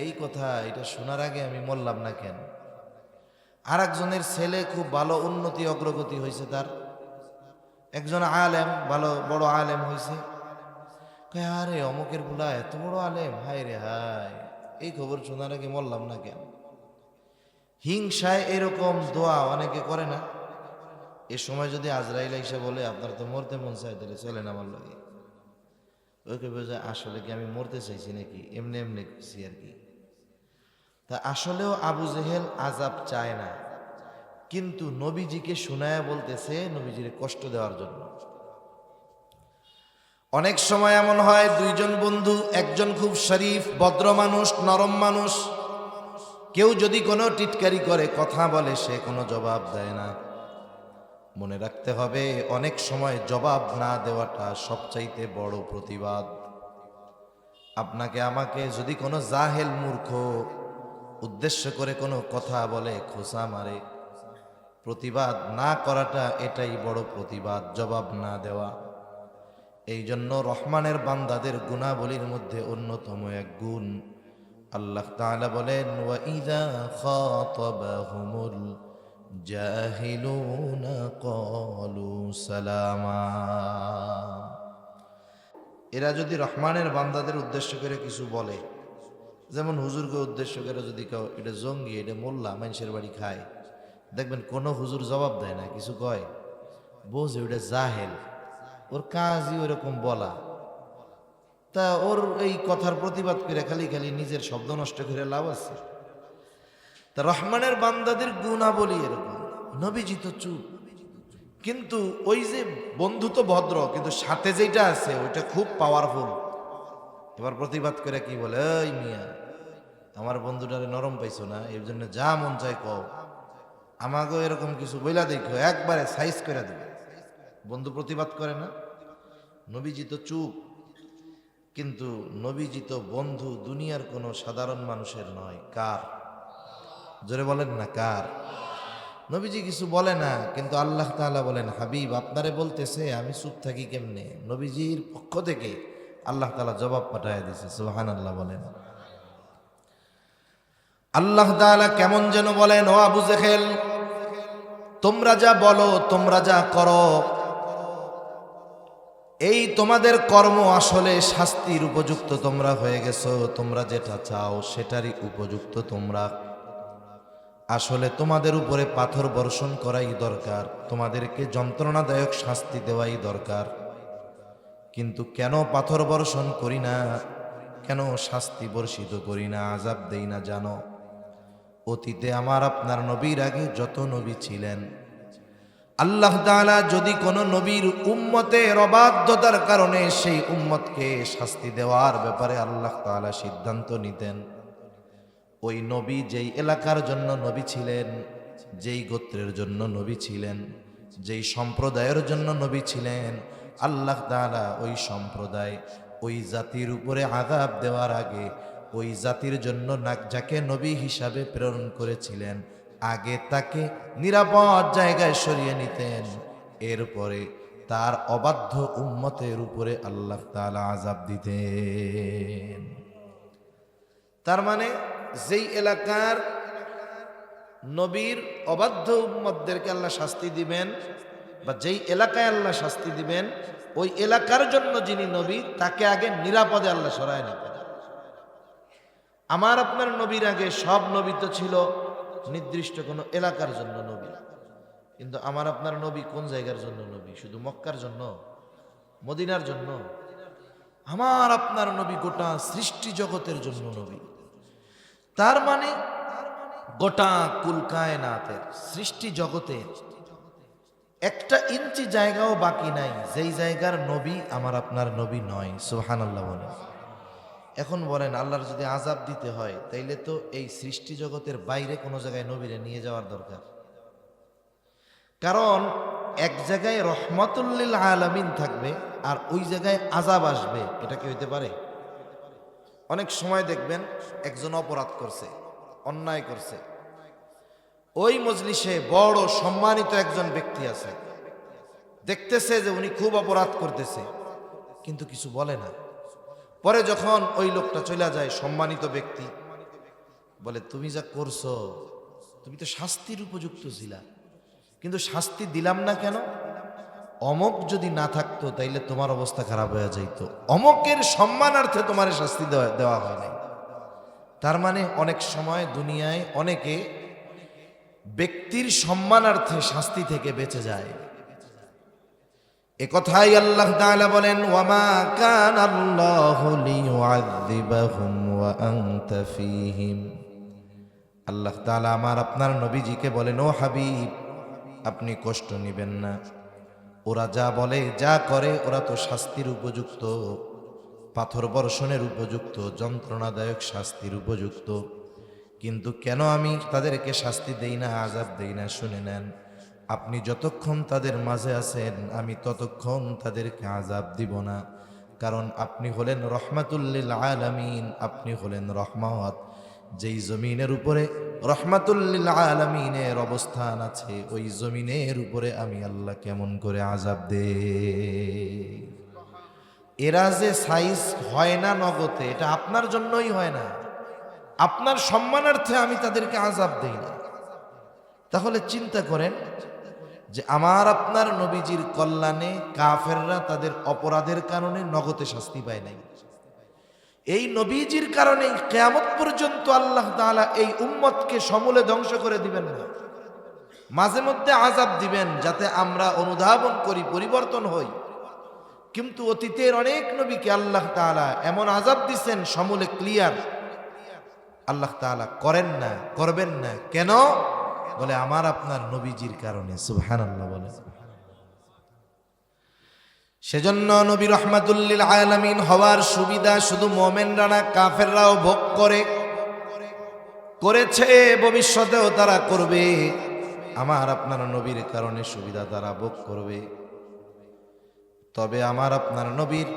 এই কথা এটা শোনার আগে আমি মরলাম না কেন? আর একজনের ছেলে খুব ভালো উন্নতি অগ্রগতি হয়েছে, তার একজন আলেম, ভালো বড় আলেম হয়েছে, আরে অমুকের বুলা এত বড় আলেম, হায় রে হায়, এই খবর শোনার আগে মরলাম না কেন? হিংসায় এরকম দোয়া অনেকে করে না। এ সময় যদি আজরাইল এসে বলে আপনার তো মরতে মন চাই, তাহলে চলেন আমার লাগে, ওকে বোঝা আসলে কি আমি মরতে চাইছি নাকি, এমনি এমনি করছি আর কি। তা আসলেও আবু জেহেল আযাব চায় না, কিন্তু নবীজিকে শুনায়া বলতেছে নবীজির কষ্ট দেওয়ার জন্য। অনেক সময় এমন হয় দুইজন বন্ধু, একজন খুব শরীফ ভদ্র মানুষ, নরম মানুষ, কেউ যদি কোনো টিটকারি করে, কথা বলে, সে কোনো জবাব দেয় না। মনে রাখতে হবে অনেক সময় জবাব না দেওয়াটা সবচাইতে বড় প্রতিবাদ। আপনাকে আমাকে যদি কোনো জাহেল মূর্খ উদ্দেশ্য করে কোনো কথা বলে, খোঁচা মারে, প্রতিবাদ না করাটা এটাই বড় প্রতিবাদ, জবাব না দেওয়া। এই জন্য রহমানের বান্দাদের গুণাবলীর মধ্যে অন্যতম এক গুণ, আল্লাহ তাআলা বলেন ওয়া ইযা খাতাবাহুমুল জাহিলুনা ক্বালু সালামা। এরা যদি রহমানের বান্দাদের উদ্দেশ্য করে কিছু বলে, যেমন হুজুরকে উদ্দেশ্য করে যদি কেউ এটা জঙ্গি, এটা মোল্লা, মানুষের বাড়ি খায়, দেখবেন কোনো হুজুর জবাব দেয় না, কিছু কয়, বোঝে ওটা জাহেল, ওর কাজই ওরকম বলা। তা ওর এই কথার প্রতিবাদ করে খালি খালি নিজের শব্দ নষ্ট করে লাভ আছে? তা রহমানের বান্দাদের গুণাবলী এরকম। নবীজি তো চুপ, কিন্তু ওই যে বন্ধু তো ভদ্র, কিন্তু সাথে যেটা আছে ওইটা খুব পাওয়ারফুল। এবার প্রতিবাদ করে কি বলে, এই মিয়া আমার বন্ধুটারে নরম পাইছো না, এর জন্য যা মন চায় কও, আমাকেও এরকম কিছু বইলা দেখো, একবারে সাইজ করে দেবে। বন্ধু প্রতিবাদ করে না, নবীজি তো চুপ, কিন্তু নবীজি তো বন্ধু দুনিয়ার কোনো সাধারণ মানুষের নয়। কার? জোরে বলেন না কার? নবীজি কিছু বলে না, কিন্তু আল্লাহ তাআলা বলেন হাবিব আপনারে বলতেছে, আমি চুপ থাকি কেমনে? নবীজির পক্ষ থেকে আল্লাহ তাআলা জবাব পাঠায় দিয়েছে। সুবহানাল্লাহ বলেন। আল্লাহ তাআলা কেমন যেন বলেন, ও আবু জেহেল, তোমরা যা বলো, তোমরা যা করো, এই তোমাদের কর্ম আসলে শাস্তির উপযুক্ত তোমরা হয়ে গেছো। তোমরা যেটা চাও সেটারই উপযুক্ত তোমরা। আসলে তোমাদের উপরে পাথর বর্ষণ করাই দরকার, তোমাদেরকে যন্ত্রণাদায়ক শাস্তি দেওয়াই দরকার। কিন্তু কেন পাথর বর্ষণ করি না, কেন শাস্তি বর্ষিত করি না, আযাব দেই না জানো? অতীতে আমার আপনার নবীর আগে যত নবী ছিলেন, আল্লাহ তাআলা যদি কোনো নবীর উম্মতের অবাধ্যতার কারণে সেই উম্মতকে শাস্তি দেওয়ার ব্যাপারে আল্লাহ তাআলা সিদ্ধান্ত নিতেন, ওই নবী যেই এলাকার জন্য নবী ছিলেন, যেই গোত্রের জন্য নবী ছিলেন, যেই সম্প্রদায়ের জন্য নবী ছিলেন, আল্লাহ তাআলা ওই সম্প্রদায়, ওই জাতির উপরে আযাব দেওয়ার আগে ওই জাতির জন্য যাকে নবী হিসাবে প্রেরণ করেছিলেন, আগে তাকে নিরাপদ জায়গায় সরিয়ে নিতেন। এরপরে তার অবাধ্য উম্মতের উপরে আল্লাহ তাআলা আযাব দিতেন। তার মানে যেই এলাকার নবীর অবাধ্য উম্মতদেরকে আল্লাহ শাস্তি দিবেন, বা যেই এলাকায় আল্লাহ শাস্তি দিবেন, ওই এলাকার জন্য যিনি নবী তাকে আগে নিরাপদে আল্লাহ সরায় নিতেন। আমার আপনার নবীর আগে সব নবী তো ছিল নির্দিষ্ট কোনো এলাকার জন্য নবী, কিন্তু আমার আপনার নবী কোন জায়গার জন্য নবী? শুধু মক্কার জন্য, মদিনার জন্য? আমার আপনার নবী গোটা সৃষ্টি জগতের জন্য নবী। তার মানে গোটা কুল কায়নাতের সৃষ্টি জগতের একটা ইঞ্চি জায়গাও বাকি নাই যেই জায়গার নবী আমার আপনার নবী নয়। সুবহানাল্লাহ বলেন। এখন বলেন, আল্লাহর যদি আযাব দিতে হয় তাইলে তো এই সৃষ্টি জগতের বাইরে কোনো জায়গায় নবীরে নিয়ে যাওয়ার দরকার। কারণ এক জায়গায় রহমাতুল লিল আলামিন থাকবে আর ওই জায়গায় আযাব আসবে, এটা কি হইতে পারে? অনেক সময় দেখবেন একজন অপরাধ করছে, অন্যায় করছে, ওই মজলিসে বড় সম্মানিত একজন ব্যক্তি আছে, দেখতেছে যে উনি খুব অপরাধ করতেছে, কিন্তু কিছু বলে না। পরে যখন ওই লোকটা চলে যায়, সম্মানিত ব্যক্তি বলে, তুমি যা করছো তুমি তো শাস্তির উপযুক্ত ছিলা, কিন্তু শাস্তি দিলাম না কেন? অমক যদি না থাকতো তাইলে তোমার অবস্থা খারাপ হয়ে যাইত, অমকের সম্মানার্থে তোমার শাস্তি দেওয়া হয় নাই। তার মানে অনেক সময় দুনিয়ায় অনেকে ব্যক্তির সম্মানার্থে শাস্তি থেকে বেঁচে যায়। একথাই আল্লাহ তাআলা বলেন, ওয়ামা কানাল্লাহু লিয়ুআযযিবাহুম ওয়া আনতা ফীহিম। আল্লাহ তাআলা আমার আপনার নবীজিকে বলেন, ও হাবিব আপনি কষ্ট নেবেন না, ওরা যা বলে যা করে ওরা তো শাস্তির উপযুক্ত, পাথর বর্ষণের উপযুক্ত, যন্ত্রণাদায়ক শাস্তির উপযুক্ত, কিন্তু কেন আমি তাদেরকে শাস্তি দেই না, আযাব দেই না? শুনে নেন, আপনি যতক্ষণ তাদের মাঝে আছেন আমি ততক্ষণ তাদেরকে আযাব দিব না, কারণ আপনি হলেন রহমাতুল লিল আলামিন, আপনি হলেন রহমত। যেই জমিনের উপরে রহমাতুল লিল আলামিনের অবস্থান আছে, ওই জমিনের উপরে আমি আল্লাহ কেমন করে আযাব দেই? এরা যে সাইজ হয় না নগদে, এটা আপনার জন্যই হয় না, আপনার সম্মানার্থে আমি তাদেরকে আযাব দেই না। তাহলে চিন্তা করেন যে আমার আপনার নবীজির কল্যাণে কাফেররা তাদের অপরাধের কারণে নগদে শাস্তি পায় নাই, এই নবীজির কারণে কিয়ামত পর্যন্ত আল্লাহ তাআলা এই উম্মতকে সমূলে ধ্বংস করে দিবেন না, মাঝে মধ্যে আযাব দিবেন যাতে আমরা অনুধাবন করি, পরিবর্তন হই। কিন্তু অতীতের অনেক নবীকে আল্লাহ তাআলা এমন আযাব দিচ্ছেন সমূলে ক্লিয়ার, আল্লাহ তাআলা করেন না, করবেন না। কেন? বলে আমার আপনার নবীজির কারণে। সুবহানাল্লাহ বলে। সেজন্য নবী রহমাতুল লিল আলামিন হওয়ার সুবিধা শুধু মুমিনরা না, কাফেররাও ভোগ করে। করেছে, ভবিষ্যতেও তারা করবে। আমার আপনার নবীর কারণে সুবিধা তারা ভোগ করবে। তবে আমার আপনার নবীর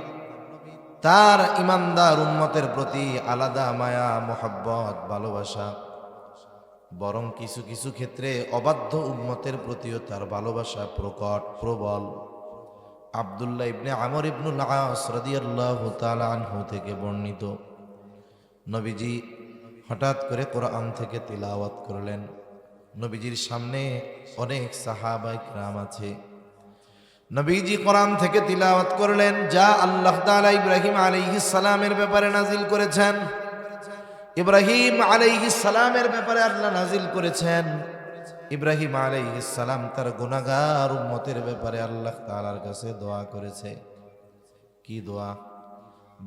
তার ইমানদার উম্মতের প্রতি আলাদা মায়া, মোহাব্বত, ভালোবাসা, বরং কিছু কিছু ক্ষেত্রে অবাধ্য উম্মতের প্রতিও তার ভালোবাসা প্রকট, প্রবল। আব্দুল্লাহ ইবনে আমর ইবনুল আস রাদিয়াল্লাহু তাআলা আনহু থেকে বর্ণিত, নবীজি হঠাৎ করে কোরআন থেকে তিলাওয়াত করলেন। নবীজির সামনে অনেক সাহাবায়ে কিরাম আছে। নবীজি কোরআন থেকে তিলাওয়াত করলেন যা আল্লাহ তাআলা ইব্রাহিম আলাইহিস সালামের ব্যাপারে নাজিল করেছেন। ইব্রাহিম আলাইহিস সালামের ব্যাপারে আল্লাহ নাজিল করেছেন। ইব্রাহিম আলাইহিস সালাম তার গুনাহগার উম্মতের ব্যাপারে আল্লাহ তাআলার কাছে দোয়া করেছে। কি দোয়া?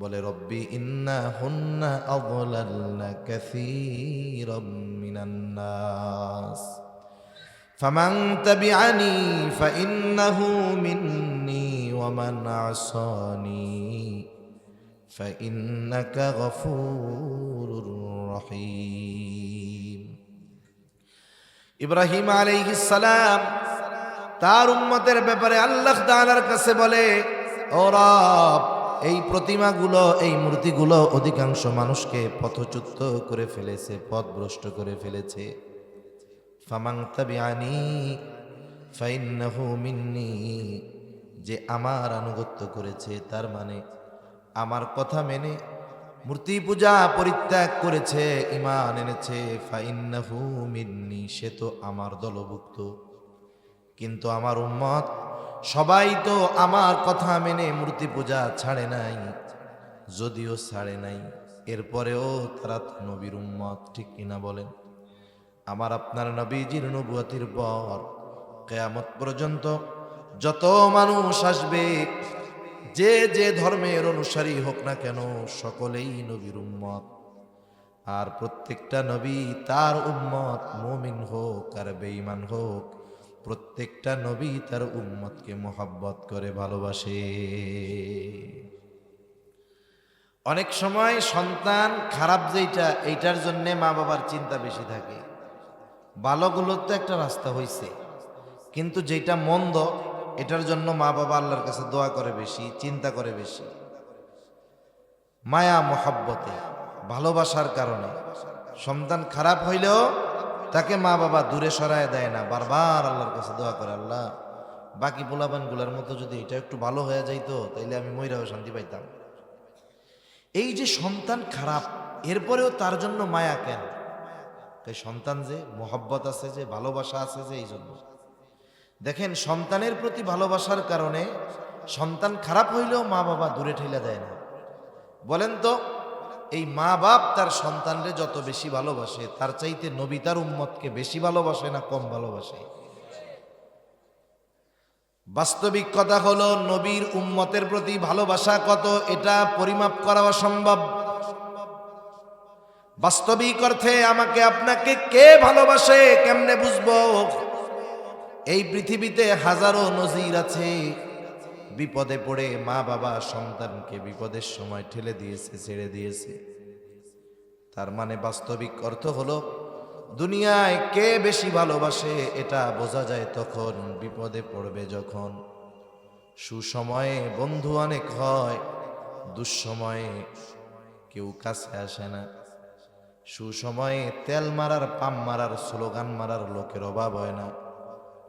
বলে রব্বি ইন্নাহুন্না আযলালনা কাসীরাম মিনান নাস ফামান তাবিআনি ফাইন্নাহু মিন্নি ওয়া মান আসানি ফাইন্নাকা গফুরুর রহিম। ইব্রাহিম আলাইহিস সালাম তার উম্মতের ব্যাপারে আল্লাহ তাআলার কাছে বলে, ও রব, এই প্রতিমাগুলো, এই মূর্তিগুলো অধিকাংশ মানুষকে পথচ্যুত করে ফেলেছে, পথভ্রষ্ট করে ফেলেছে। ফামান তাবিআনি ফাইন্নাহু মিন্নি, যে আমার আনুগত্য করেছে, তার মানে আমার কথা মেনে মূর্তি পূজা পরিত্যাগ করেছে, ঈমান এনেছে, ফাইন্নাহু মিন্নি, সে তো আমার দলভুক্ত। কিন্তু আমার উম্মত সবাই তো আমার কথা মেনে মূর্তি পূজা ছাড়ে নাই। যদিও ছাড়ে নাই, এরপরেও তারা তো নবীর উম্মত, ঠিক কিনা বলেন? আমার আপনার নবীজির নবুয়তির পর কিয়ামত পর্যন্ত যত মানুষ আসবে, যে যে ধর্মের অনুসারী হোক না কেন, সকলেই নবীর উম্মত। আর প্রত্যেকটা নবী তার উম্মত, মুমিন হোক আর বেঈমান হোক, প্রত্যেকটা নবী তার উম্মতকে মোহাব্বত করে ভালোবাসে। অনেক সময় সন্তান খারাপ যেটা, এইটার জন্য মা বাবার চিন্তা বেশি থাকে। ভালোগুলোর তো একটা রাস্তা হইছে, কিন্তু যেটা মন্দ, এটার জন্য মা বাবা আল্লাহর কাছে দোয়া করে বেশি, চিন্তা করে বেশি। মায়া মোহাব্বতে, ভালোবাসার কারণে সন্তান খারাপ হইলেও তাকে মা বাবা দূরে সরায় দেয় না, বারবার আল্লাহর কাছে দোয়া করে, আল্লাহ, বাকি পোলাপানগুলোর মতো যদি এটা একটু ভালো হয়ে যাইতো, তাইলে আমি মইরাও শান্তি পাইতাম। এই যে সন্তান খারাপ, এরপরেও তার জন্য মায়া কেন? তাই সন্তান যে মোহাব্বত আছে, যে ভালোবাসা আছে, যে এই জন্য। দেখেন, সন্তানের প্রতি ভালোবাসার কারণে সন্তান খারাপ হইলেও মা বাবা দূরে ঠেলে দেয় না। বলেন তো, এই মা বাপ তার সন্তানরে যত বেশি ভালোবাসে, তার চাইতে নবী তার উম্মতকে বেশি ভালোবাসে না কম ভালোবাসে? বাস্তবিক কথা হলো, নবীর উম্মতের প্রতি ভালোবাসা কত, এটা পরিমাপ করা অসম্ভব। বাস্তবিক অর্থে আমাকে আপনাকে কে ভালোবাসে কেমনে বুঝবো? এই পৃথিবীতে হাজারো নজির আছে, বিপদে পড়ে মা বাবা সন্তানকে বিপদের সময় ঠেলে দিয়েছে, ছেড়ে দিয়েছে। তার মানে বাস্তবিক অর্থ হলো, দুনিয়ায় কে বেশি ভালোবাসে এটা বোঝা যায় তখন, বিপদে পড়বে যখন। সুসময়ে বন্ধু অনেক হয়, দুঃসময়ে কেউ কাছে আসে না। সুসময়ে তেল মারার, পাম মারার, স্লোগান মারার লোকের অভাব হয় না।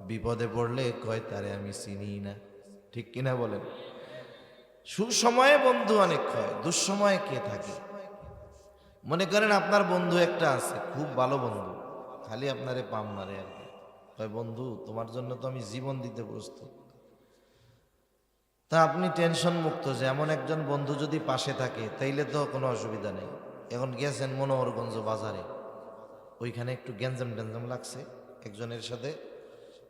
বিপদে পড়লে কয়, তারে আমি চিনি না, ঠিক কিনা বলেন? সুসময়ে বন্ধু অনেক হয়, দুঃসময়ে কে থাকে? মনে করেন আপনার বন্ধু একটা আছে, খুব ভালো বন্ধু, খালি আপনারে পাম মারে আর কি, কয়, বন্ধু, তোমার জন্য তো আমি জীবন দিতে প্রস্তুত। তা আপনি টেনশন মুক্ত যে এমন একজন বন্ধু যদি পাশে থাকে, তাইলে তো কোনো অসুবিধা নেই। এখন গেছেন মনোহরগঞ্জ বাজারে, ওইখানে একটু গ্যাঞ্জাম ট্যাঞ্জাম লাগছে একজনের সাথে।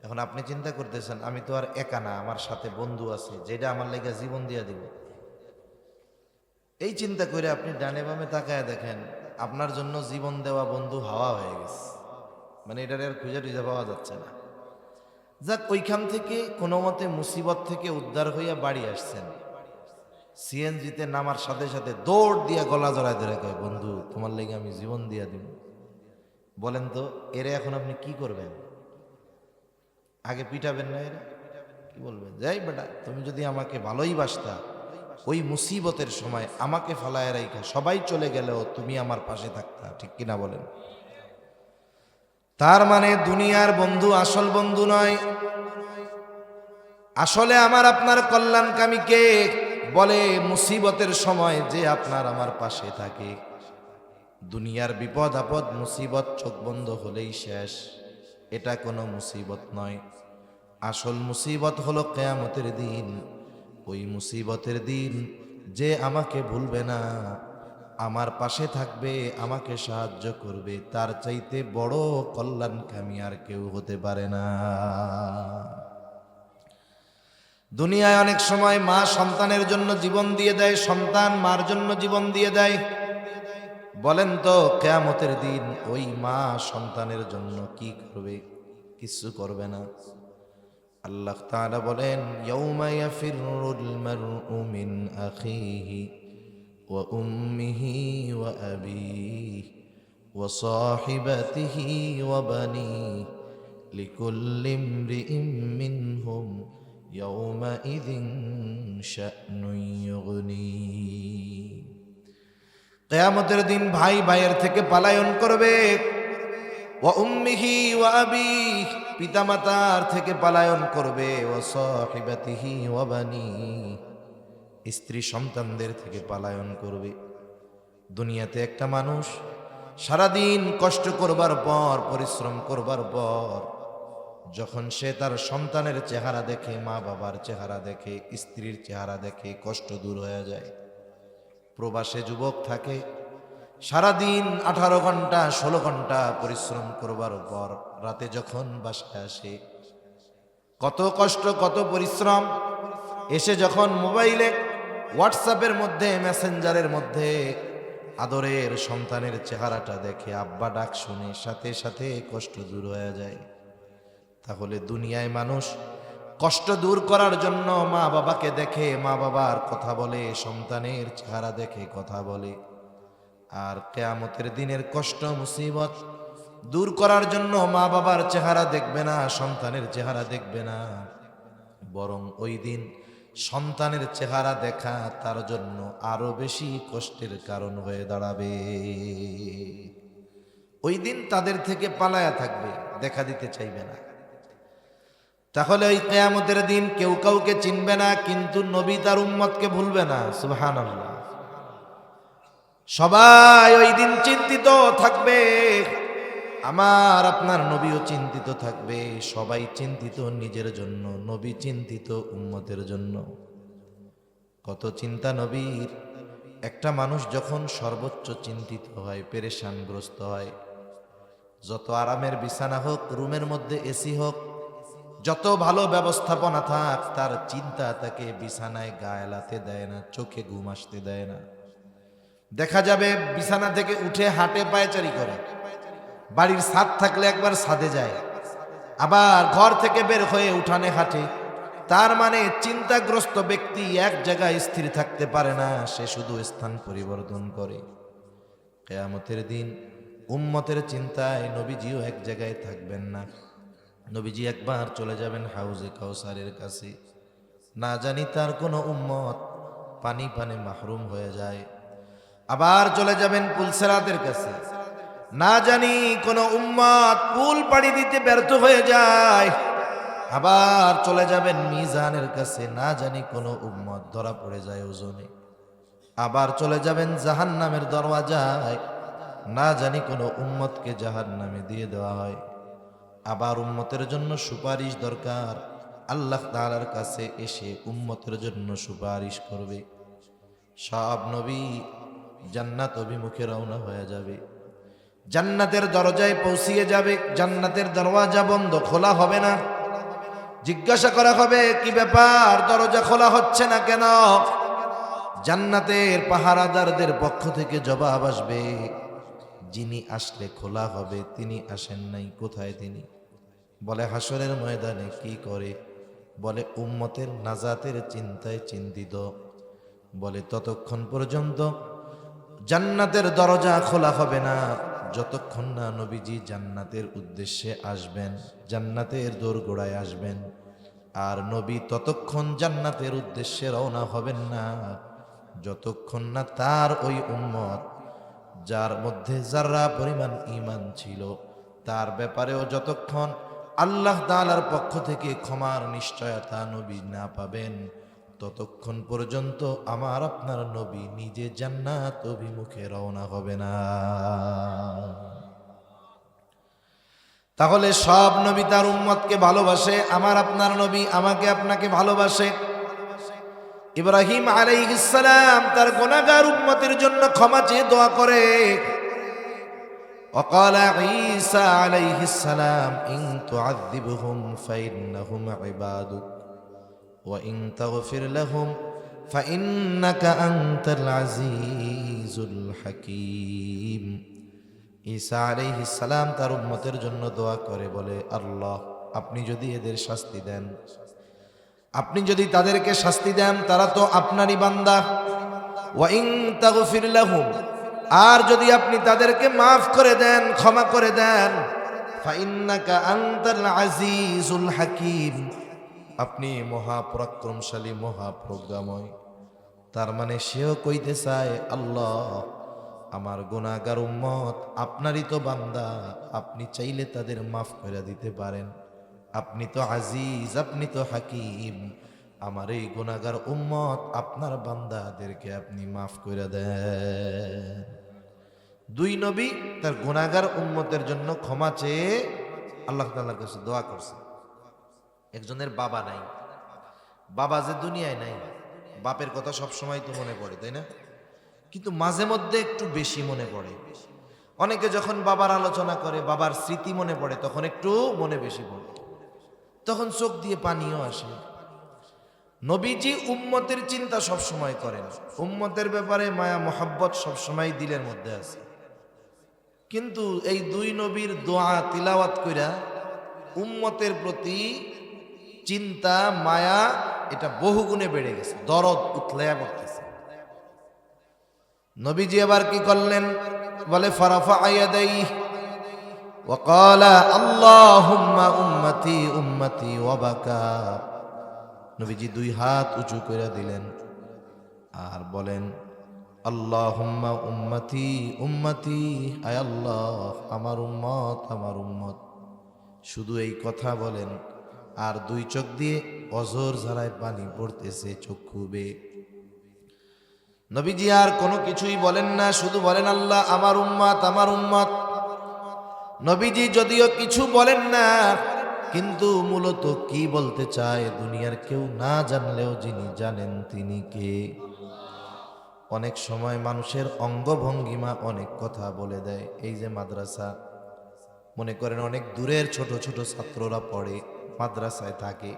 এখন আপনি চিন্তা করতেছেন, আমি তো আর একা না, আমার সাথে বন্ধু আছে, যেটা আমার লেগে জীবন দিয়ে দিব। এই চিন্তা করে আপনি ডানে বামে তাকায় দেখেন, আপনার জন্য জীবন দেওয়া বন্ধু হাওয়া হয়ে গেছে, মানে এটার আর খুঁজে টুজে পাওয়া যাচ্ছে না। যাক, ওইখান থেকে কোনো মতে মুসিবত থেকে উদ্ধার হইয়া বাড়ি আসছেন, সিএনজিতে নামার সাথে সাথে দৌড় দিয়া গলা জড়ায় ধরে কয়, বন্ধু, তোমার লেগে আমি জীবন দিয়া দিব। বলেন তো এরে এখন আপনি কি করবেন? আগে পিটাবেন না? এরা কি বলবেন, যাই বেটা তুমি যদি আমাকে ভালোই বাসতা, ওই মুসিবতের সময় আমাকে ফালায় রাইখা সবাই চলে গেলেও তুমি আমার পাশে থাকতা, ঠিক কিনা বলেন? তার মানে দুনিয়ার বন্ধু আসল বন্ধু নয়। আসলে আমার আপনার কল্যাণকামী কে? বলে মুসিবতের সময় যে আপনার আমার পাশে থাকে। দুনিয়ার বিপদ আপদ মুসিবত চোখ বন্ধ হলেই শেষ, এটা কোনো মুসিবত নয়। আসল মুসিবত হলো কিয়ামতের দিন। ওই মুসিবতের দিন যে আমাকে ভুলবে না, আমার পাশে থাকবে, আমাকে সাহায্য করবে, তার চাইতে বড় কল্যাণকামী আর কেউ হতে পারে না। দুনিয়ায় অনেক সময় মা সন্তানের জন্য জীবন দিয়ে দেয়, সন্তান মার জন্য জীবন দিয়ে দেয়। বলেন তো কিয়ামতের দিন ওই মা সন্তানের জন্য কি করবে? কিছু করবে না। আল্লাহ তাআলা বলেন, ইয়াউমা ইয়াফিরুল মারউ মিন আখিহি ওয়া উম্মিহি ওয়া আবিহি ওয়া সাহিবাতিহি ওয়া বানিহি লিকুল্লি ইমরিইম মিনহুম ইয়াউমাইযিন শা'নুন ইউগনি। কিয়ামতের দিন ভাই ভাইয়ের থেকে পলায়ন করবে। ওয়া উম্মিহি ওয়া আবিহি, পিতামাতার থেকে পলায়ন করবে। ওয়া সাহিবাতিহি ওয়া বানিহি, স্ত্রী সন্তানদের থেকে পলায়ন করবে। দুনিয়াতে একটা মানুষ সারাদিন কষ্ট করবার পর, পরিশ্রম করবার পর, যখন সে তার সন্তানের চেহারা দেখে, মা বাবার চেহারা দেখে, স্ত্রীর চেহারা দেখে, কষ্ট দূর হয়ে যায়। প্রবাসে যুবক থাকে, সারাদিন 18 ঘন্টা 16 ঘন্টা পরিশ্রম করবার পর রাতে যখন বাসায় আসে, কত কষ্ট কত পরিশ্রম, এসে যখন মোবাইলে হোয়াটসঅ্যাপের মধ্যে, মেসেঞ্জারের মধ্যে আদরের সন্তানের চেহারাটা দেখে, আব্বা ডাক শুনে, সাথে সাথে কষ্ট দূর হয়ে যায়। তাহলে দুনিয়ায় মানুষ কষ্ট দূর করার জন্য মা বাবাকে দেখে, মা বাবার কথা বলে, সন্তানের চেহারা দেখে কথা বলে। আর কিয়ামতের দিনের কষ্ট মুসিবত দূর করার জন্য মা বাবার চেহারা দেখবে না, সন্তানের চেহারা দেখবে না, বরং ওই দিন সন্তানের চেহারা দেখা তার জন্য আরো বেশি কষ্টের কারণ হয়ে দাঁড়াবে। ওই দিন তাদের থেকে পালায়া থাকবে, দেখা দিতে চাইবে না। তাহলে ওই কিয়ামতের দিন কেউ কাউকে চিনবে না, কিন্তু নবী তার উম্মতকে ভুলবে না। সুবহানাল্লাহ। সবাই ওই দিন চিন্তিত থাকবে, আমার আপনার নবীও চিন্তিত থাকবে। সবাই চিন্তিত নিজের জন্য, নবী চিন্তিত উম্মতের জন্য। কত চিন্তা নবীর। একটা মানুষ যখন সর্বোচ্চ চিন্তিত হয়, পেরেশানগ্রস্ত হয়, যত আরামের বিছানা হোক, রুমের মধ্যে এসি হোক, যত ভালো ব্যবস্থাপনা থাক, তার চিন্তা তাকে বিছানায় গা এলাতে দেয় না, চোখে ঘুম আসতে দেয় না। দেখা যাবে বিছানা থেকে উঠে হাঁটে, পায়চারি করে। বাড়ির ছাদ থাকলে একবার ছাদে যায়, আবার ঘর থেকে বের হয়ে উঠানে হাঁটে। তার মানে চিন্তাগ্রস্ত ব্যক্তি এক জায়গায় স্থির থাকতে পারে না, সে শুধু স্থান পরিবর্তন করে। কিয়ামতের দিন উম্মতের চিন্তায় নবীজিও এক জায়গায় থাকবেন না। নবীজি একবার চলে যাবেন হাউজে কাউসারের কাছে, না জানি তার কোনো উম্মত পানি পানে মাহরুম হয়ে যায়। আবার চলে যাবেন পুলসেরাতের কাছে, না জানি কোন উম্মত পুল পাড়ি দিতে ব্যর্থ হয়ে যায়। আবার চলে যাবেন মিজানের কাছে, না জানি কোন উম্মত ধরা পড়ে যায় ওজনে। আবার চলে যাবেন জাহান্নামের দরওয়াজায়, না জানি কোন উম্মতকে জাহান্নামে দিয়ে দেওয়া হয়। আবার উম্মতের জন্য সুপারিশ দরকার, আল্লাহ তাআলার কাছে এসে উম্মতের জন্য সুপারিশ করবে। সব নবী জান্নাত অভিমুখে রওনা হয়ে যাবে, জান্নাতের দরজায় পৌঁছিয়ে যাবে। জান্নাতের দরওয়াজা বন্ধ, খোলা হবে না। জিজ্ঞাসা করা হবে, কি ব্যাপার, দরজা খোলা হচ্ছে না কেন? জান্নাতের পাহারাদারদের পক্ষ থেকে জবাব আসবে, যিনি আসলে খোলা হবে তিনি আসেন নাই। কোথায় তিনি? বলে হাসরের ময়দানে। কি করে? বলে উম্মতের নাজাতের চিন্তায় চিন্তিত। বলে ততক্ষণ পর্যন্ত জান্নাতের দরজা খোলা হবে না যতক্ষণ না নবীজি জান্নাতের উদ্দেশ্যে আসবেন, জান্নাতের দোরগোড়ায় আসবেন, আর নবী ততক্ষণ জান্নাতের উদ্দেশ্যে রওনা হবেন না যতক্ষণ না তার ওই উম্মত যার মধ্যে যারা পরিমাণ ঈমান ছিল তার ব্যাপারেও যতক্ষণ আল্লাহ তাআলার পক্ষ থেকে ক্ষমার নিশ্চয়তা নবী না পাবেন, ততক্ষণ পর্যন্ত আমার আপনার নবী নিজে জান্নাত অভিমুখে রওনা হবে না। তাহলে সব নবী তার উম্মতকে ভালোবাসে, আমার আপনার নবী আমাকে আপনাকে ভালোবাসে। ইব্রাহিম আলাইহিস সালাম তার গুনাহগার উম্মতের জন্য ক্ষমা চেয়ে দোয়া করে। وقال عيسى عليه السلام إن تعذبهم فإنهم عبادك وإن تغفر لهم فإنك أنت العزيز الحكيم। ঈসা আলাইহিস সালাম তার উম্মতের জন্য দোয়া করে বলে, আল্লাহ আপনি যদি এদের শাস্তি দেন, আপনি যদি তাদেরকে শাস্তি দেন তারা তো আপনারই বান্দা, ওয়া ইন তাগফির লাহুম, আর যদি আপনি তাদেরকে মাফ করে দেন, ক্ষমা করে দেন, ফাইন্নাকা আনতাল আজিজুল হাকিম, আপনি মহাপরাক্রমশালী মহাপ্রজ্ঞাময়। তার মানে সেও কইতে চায়, আল্লাহ আমার গুনাহগার উম্মত আপনারই তো বান্দা, আপনি চাইলে তাদের মাফ করে দিতে পারেন, আপনি তো আজিজ, আপনি তো হাকিম, আমার এই গুনাহগার উম্মত আপনার বান্দাদেরকে আপনি মাফ করে দেন। দুই নবী তার গুনাহগার উম্মতের জন্য ক্ষমা চেয়ে আল্লাহ তাআলার কাছে দোয়া করছে। একজনের বাবা নাই, বাবা যে দুনিয়ায় নাই, বাপের কথা সব সময় তো মনে পড়ে, তাই না? কিন্তু মাঝে মধ্যে একটু বেশি মনে পড়ে। অনেকে যখন বাবার আলোচনা করে, বাবার স্মৃতি মনে পড়ে, তখন একটু মনে বেশি পড়ে, তখন চোখ দিয়ে পানিও আসে। নবীজি উম্মতের চিন্তা সব সময় করেন, উম্মতের ব্যাপারে মায়া মোহাব্বত সব সময় দিলের মধ্যে আছে। কিন্তু এই দুই নবীর দোয়া তিলাওয়াত কইরা উম্মতের প্রতি চিন্তা মায়া এটা বহুগুণে বেড়ে গেছে, দরদ উতলায়া পড়তেছে। নবীজি আবার কি করলেন, বলে ফারাফা ইয়াদাইহি ওয়া ক্বালা আল্লাহুম্মা উম্মতি উম্মতি ওয়া বাকা। নবীজি দুই হাত উঁচু করে দিলেন আর বলেন, আল্লাহুম্মা উম্মতি উম্মতি, আয় আল্লাহ আমার উম্মত আমার উম্মত। শুধু এই কথা বলেন আর দুই চোখ দিয়ে অঝর ঝরায় পানি পড়তেছে চক্ষু বেয়ে। নবীজি আর কোনো কিছুই বলেন না, শুধু বলেন আল্লাহ আমার উম্মত আমার উম্মত। নবীজি যদিও কিছু বলেন না, কিন্তু মূলত কি বলতে চায় দুনিয়ার কেউ না জানলেও যিনি জানেন তিনি কে। অনেক সময় মানুষের অঙ্গভঙ্গিমা অনেক কথা বলে দেয়। এই যে মাদ্রাসা, মনে করেন অনেক দূরের ছোট ছোট ছাত্ররা পড়ে, মাদ্রাসায় থাকে।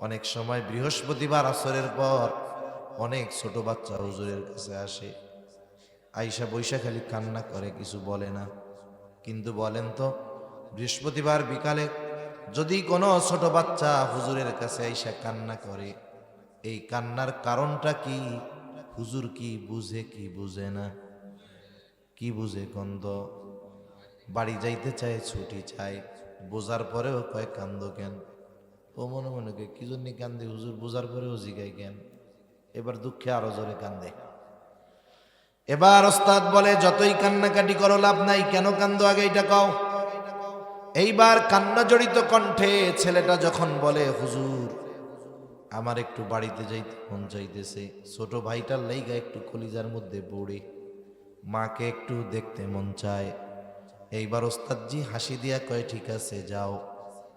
অনেক সময় বৃহস্পতিবার আসরের পর অনেক ছোট বাচ্চা হুজুরের কাছে আসে, আইসা বৈশা খালি কান্না করে, কিছু বলে না। কিন্তু বলেন তো, বৃহস্পতিবার বিকালে যদি কোনো ছোট বাচ্চা হুজুরের কাছে আইসা কান্না করে, এই কান্নার কারণটা কি? হুজুর কি বুঝে কি বুঝে না? কি বুঝে? কন্দ বাড়ি যাইতে চায়, ছুটি চায়, বোঝার পরেও কয় কান্দ কেন? ও মনে মনে কে কি জন্য কান্দে, হুজুর বোঝার পরেও জিগায় কেন? এবার দুঃখে আরো জোরে কান্দে। এবার ওস্তাদ বলে, যতই কান্নাকাটি করো লাভ নাই, কেন কান্দো আগে এটা কও। এইবার কান্না জড়িত কণ্ঠে ছেলেটা যখন বলে, হুজুর আমার একটু বাড়িতে যাইতে মন চাইতেছে, ছোট ভাইটার লাইগা একটু কলিজার মধ্যে পড়ে, মাকে একটু দেখতে মন চায়। এইবার ওস্তাদজি হাসি দিয়া কয়, ঠিক আছে যাও,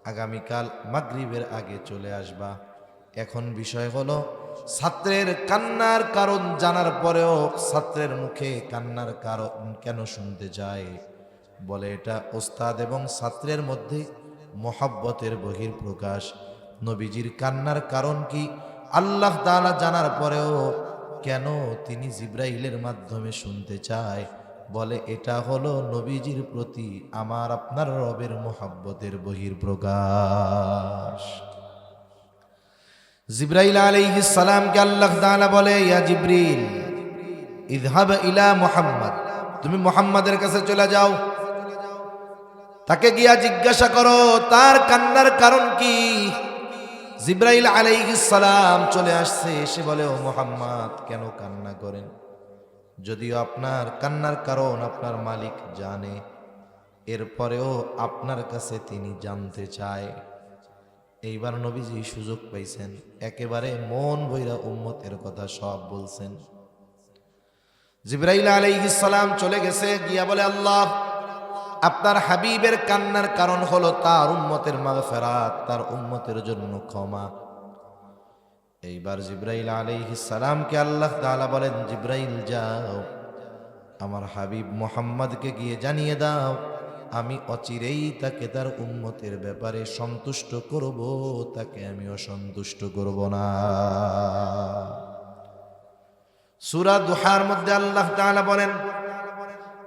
আগামীকাল মাগরিবের আগে চলে আসবা। এখন বিষয় হলো, ছাত্রের কান্নার কারণ জানার পরেও ছাত্রের মুখে কান্নার কারণ কেন শুনতে যায়? বলে এটা ওস্তাদ এবং ছাত্রের মধ্যে মহব্বতের বহিঃপ্রকাশ। নবীজির কান্নার কারণ কি আল্লাহ তাআলা জানার পরেও কেন তিনি জিব্রাইলের মাধ্যমে শুনতে চায়? বলে এটা হলো নবীজির প্রতি আমার আপনার রবের মহব্বতের বহিঃপ্রকাশ। জিব্রাইল আলাইহিস সালামকে আল্লাহ তাআলা বলে, ইয়া জিবরিল ইযহাব ইলা মুহাম্মদ, তুমি মুহাম্মাদের কাছে চলে যাও, তাকে গিয়া জিজ্ঞাসা করো তার কান্নার কারণ কি। জিব্রাইল আলাইহিস সালাম চলে আসছে, এসে বলে, ও মুহাম্মদ, কেন কান্না করেন? যদিও আপনার কান্নার কারণ আপনার মালিক জানে, এরপরেও আপনার কাছে তিনি জানতে চায়। এইবার নবীজি সুযোগ পাইছেন, একেবারে মন ভৈরা উম্মতের কথা সব বলছেন। জিব্রাইল আলাইহিস সালাম চলে গেছে, গিয়া বলে, আল্লাহ, আপনার হাবিবের কান্নার কারণ হলো তার উম্মতের মাগফিরাত, তার উম্মতের জন্য ক্ষমা। এইবার জিব্রাইল আলাইহিস সালামকে আল্লাহ তাআলা বলেন, জিব্রাইল যাও, আমার হাবিব মুহাম্মদকে গিয়ে জানিয়ে দাও, আমি অচিরেই তাকে তার উম্মতের ব্যাপারে সন্তুষ্ট করব, তাকে আমি অসন্তুষ্ট করব না। সূরা দুহার মধ্যে আল্লাহ তাআলা বলেন,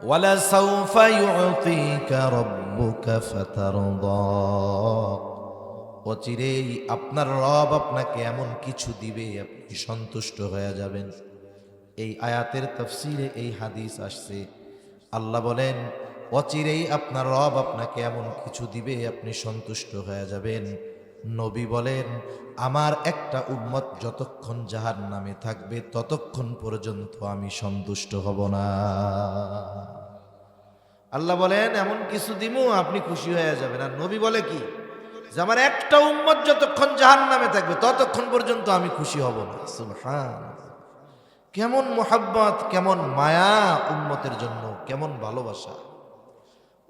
ওয়ালা সাউফা ইউতিকা রাব্বুকা ফাতারদা, অচিরেই আপনার রব আপনাকে এমন কিছু দিবে আপনি সন্তুষ্ট হয়ে যাবেন। এই আয়াতের তাফসীরে এই হাদিস আসছে, আল্লাহ বলেন অচিরেই আপনার রব আপনাকে এমন কিছু দিবে আপনি সন্তুষ্ট হয়ে যাবেন। নবী বলেন, আমার একটা উম্মত যতক্ষণ জাহান্নামে থাকবে ততক্ষণ পর্যন্ত আমি সন্তুষ্ট হব না। আল্লাহ বলেন এমন কিছু দিমু আপনি খুশি হয়ে যাবেন। আর নবী বলে কি, যে আমার একটা উম্মত যতক্ষণ জাহান্নামে থাকবে ততক্ষণ পর্যন্ত আমি খুশি হব না। সুবহানাল্লাহ! কেমন মুহাব্বত, কেমন মায়া উম্মতের জন্য, কেমন ভালোবাসা।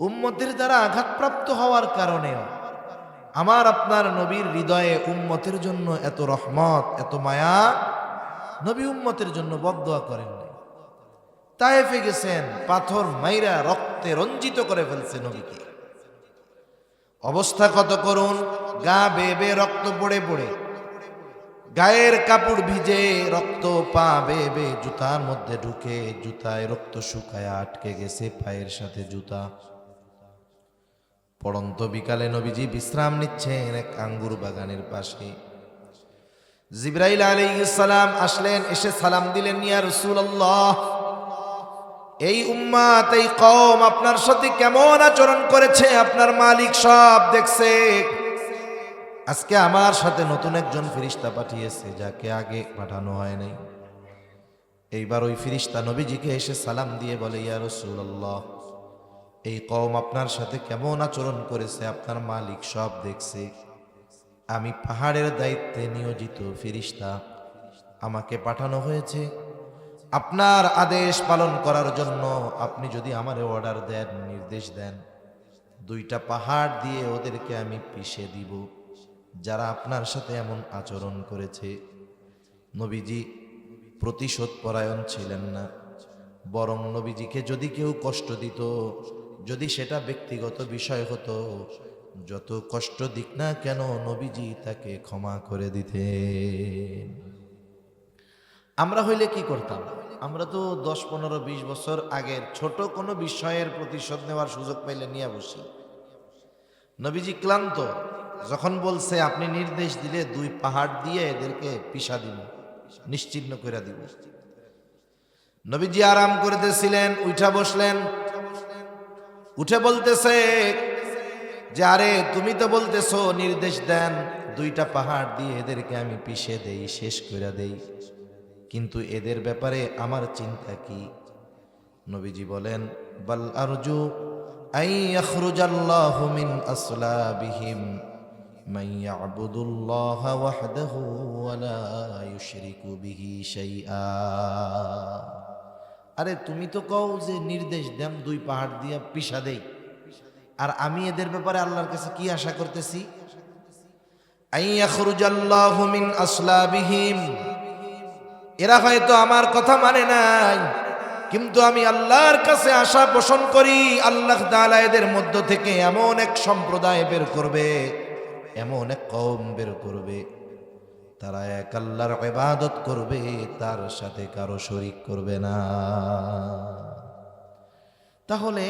উম্মতের দ্বারা আঘাতপ্রাপ্ত হওয়ার কারণেও আমার আপনার নবীর হৃদয়ে উম্মতের জন্য এত রহমত, এত মায়া। নবী উম্মতের জন্য বদদুয়া করেন নাই। তায়েফে গেছেন, পাথর মাইরা রক্তে রঞ্জিত করে ফেলছে নবীকে। অবস্থা কত করুন, গা বেয়ে বেয়ে রক্ত পড়ে পড়ে, গায়ের কাপড় ভিজে রক্ত, পা বেয়ে বেয়ে জুতার মধ্যে ঢুকে, জুতায় রক্ত শুকায় আটকে গেছে পায়ের সাথে জুতা। পড়ন্ত বিকালে নবীজি বিশ্রাম নিচ্ছেন এক আঙ্গুর বাগানের পাশে। জিব্রাইল আলাইহিস সালাম আসলেন, এসে সালাম দিলেন, ইয়া রাসূলুল্লাহ, এই উম্মত, এই কওম আপনার সাথে কেমন আচরণ করেছে আপনার মালিক সব দেখছে। আজকে আমার সাথে নতুন একজন ফেরেশতা পাঠিয়েছে, যাকে আগে পাঠানো হয় নাই। এইবার ওই ফেরেশতা নবীজিকে এসে সালাম দিয়ে বলে, ইয়া রাসূলুল্লাহ, এই কওম আপনার সাথে কেমন আচরণ করেছে আপনার মালিক সব দেখছে। আমি পাহাড়ের দায়িত্বে নিয়োজিত ফেরেশতা, আমাকে পাঠানো হয়েছে আপনার আদেশ পালন করার জন্য। আপনি যদি আমারে অর্ডার দেন, নির্দেশ দেন, দুইটা পাহাড় দিয়ে ওদেরকে আমি পিষে দিব যারা আপনার সাথে এমন আচরণ করেছে। নবীজি প্রতিশোধ পরায়ণ ছিলেন না, বরং নবীজিকে যদি কেউ কষ্ট দিত, যদি সেটা ব্যক্তিগত বিষয় হতো, যত কষ্ট দিক না কেন নবীজি তাকে ক্ষমা করে দিতেন। আমরা হইলে কি করতাম? আমরা তো 10, 15, 20 বছর আগের ছোট কোনো বিষয়ের প্রতিশোধ নেওয়ার সুযোগ পাইলে নিয়ে বসি। নবীজি ক্লান্ত, যখন বলছে আপনি নির্দেশ দিলে 2 পাহাড় দিয়ে এদেরকে পিষা দিব, নিশ্চিহ্ন করে দিব, নবীজি আরাম করতেছিলেন, উঠা বসলেন। উঠে বলতেছে যে, আরে তুমি তো বলতেছো নির্দেশ দেন 2টা পাহাড় দিয়ে এদেরকে আমি পিষে দেই, শেষ করে দেই, কিন্তু এদের ব্যাপারে আমার চিন্তা কি? নবীজি বলেন, বাল আরজু আই ইয়াখরুজাল্লাহু মিন আসলাবিহিম মান ইয়াবুদুল্লাহা ওয়াহদাহু ওয়া লা ইউশরিকু বিহি শাইআ। আরে তুমি তো কও যে নির্দেশ দেন 2 পাহাড় দিয়া পিষা দেই, আর আমি এদের ব্যাপারে আল্লাহর কাছে কি আশা করতেছি? আই ইয়াখরুজাল্লাহু মিন আসলাবিহিম, এরা হয়তো আমার কথা মানে নাই, কিন্তু আমি আল্লাহর কাছে আশা পোষণ করি আল্লাহ তাআলা এদের মধ্য থেকে এমন এক সম্প্রদায় বের করবে, এমন এক কওম বের করবে, তারা এক আল্লাহর ইবাদত করবে, তার সাথে কারো শরীক করবে না। তাহলে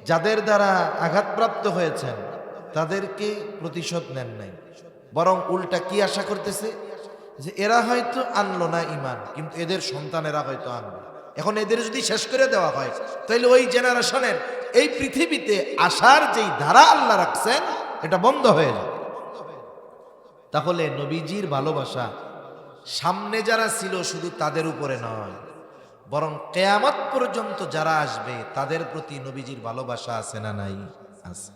যাদের দ্বারা আঘাতপ্রাপ্ত হয়েছেন তাদেরকে প্রতিশোধ নেন নাই, বরং উল্টা কি আশা করতেছে? যে এরা হয়তো আনলো না ঈমান, কিন্তু এদের সন্তানেরা হয়তো আনবে। এখন এদের যদি শেষ করে দেওয়া হয় তাহলে ওই জেনারেশনের এই পৃথিবীতে আসার যেই ধারা আল্লাহ রাখছেন এটা বন্ধ হয়ে যাবে। তাহলে নবীজির ভালোবাসা সামনে যারা ছিল শুধু তাদের উপরে নয়, বরং কিয়ামত পর্যন্ত যারা আসবে তাদের প্রতি নবীজির ভালোবাসা আছে না নাই? আছে।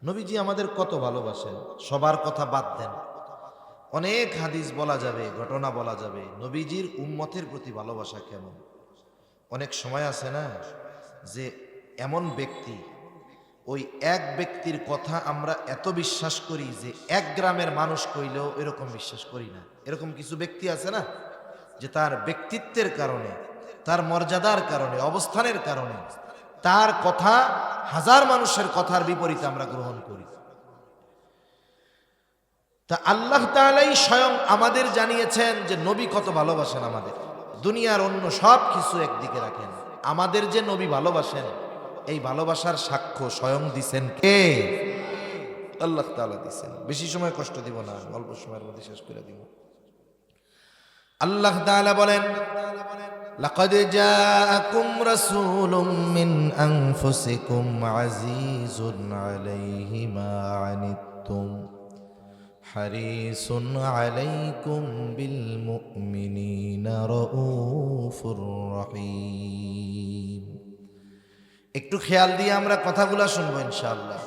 নবীজি আমাদের কত ভালোবাসেন, সবার কথা বাদ দেন, অনেক হাদিস বলা যাবে, ঘটনা বলা যাবে নবীজির উম্মতের প্রতি ভালোবাসা কেমন। অনেক সময় আছে না যে এমন ব্যক্তি, ওই এক ব্যক্তির কথা আমরা এত বিশ্বাস করি যে এক গ্রামের মানুষ কইলেও এরকম বিশ্বাস করি না। এরকম কিছু ব্যক্তি আছে না যে তার ব্যক্তিত্বের কারণে, তার মর্যাদার কারণে, অবস্থানের কারণে তার কথা হাজার মানুষের কথার বিপরীতে আমরা গ্রহণ করি। তা আল্লাহ তাআলাই স্বয়ং আমাদের জানিয়েছেন যে নবী কত ভালোবাসেন আমাদের। দুনিয়ার অন্য সব কিছু একদিকে রাখেন, আমাদের যে নবী ভালোবাসেন এই ভালোবাসার সাক্ষ্য স্বয়ং দিছেন কে? আল্লাহ তাআলা দিছেন। বেশি সময় কষ্ট দিব না, অল্প সময়ের মধ্যে শেষ করে দিব। আল্লাহ তাআলা বলেন, লাকাদ জাআকুম রাসূলুম মিন আনফুসিকুম আজিজুন আলাইহি মা আনিতুম হারিসুন আলাইকুম বিল মুমিনিনা রাউফুর রহিম। একটু খেয়াল দিয়ে আমরা কথাগুলো শুনবো ইনশাআল্লাহ।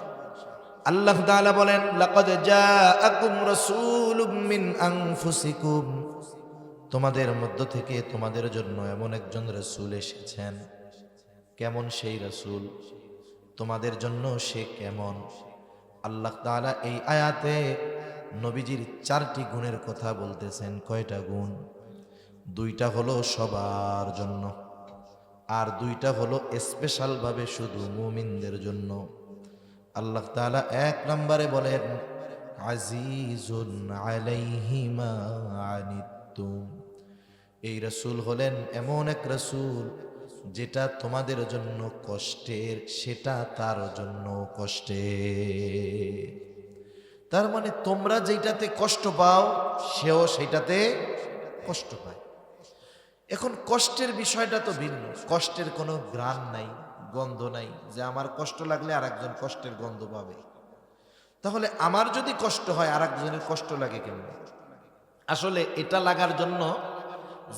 আল্লাহ তাআলা বলেন, লাকাদ জাআকুম রাসূলুম মিন আনফুসিকুম, তোমাদের মধ্য থেকে তোমাদের জন্য এমন একজন রাসূল এসেছেন। কেমন সেই রাসূল? তোমাদের জন্য সে কেমন? আল্লাহ তাআলা এই আয়াতে নবীজির 4টি গুণের কথা বলতেছেন। কয়টা গুণ? 2টা হলো সবার জন্য, আর 2টা হলো স্পেশাল ভাবে শুধু মুমিনদের জন্য। আল্লাহ তাআলা 1 নম্বরে বলেন, আজিজুন আলাইহি মা আনিতুম, এই রাসূল হলেন এমন এক রাসূল যেটা তোমাদের জন্য কষ্টের, সেটা তার জন্য কষ্টের। তার মানে তোমরা যেটাতে কষ্ট পাও সেও সেটাতে কষ্ট পায়। এখন কষ্টের বিষয়টা তো ভিন্ন, কষ্টের কোনো ঘ্রাণ নাই, গন্ধ নাই যে আমার কষ্ট লাগলে আরেকজন কষ্টের গন্ধ পাবে। তাহলে আমার যদি কষ্ট হয় আরেকজনের কষ্ট লাগে কেমন? আসলে এটা লাগার জন্য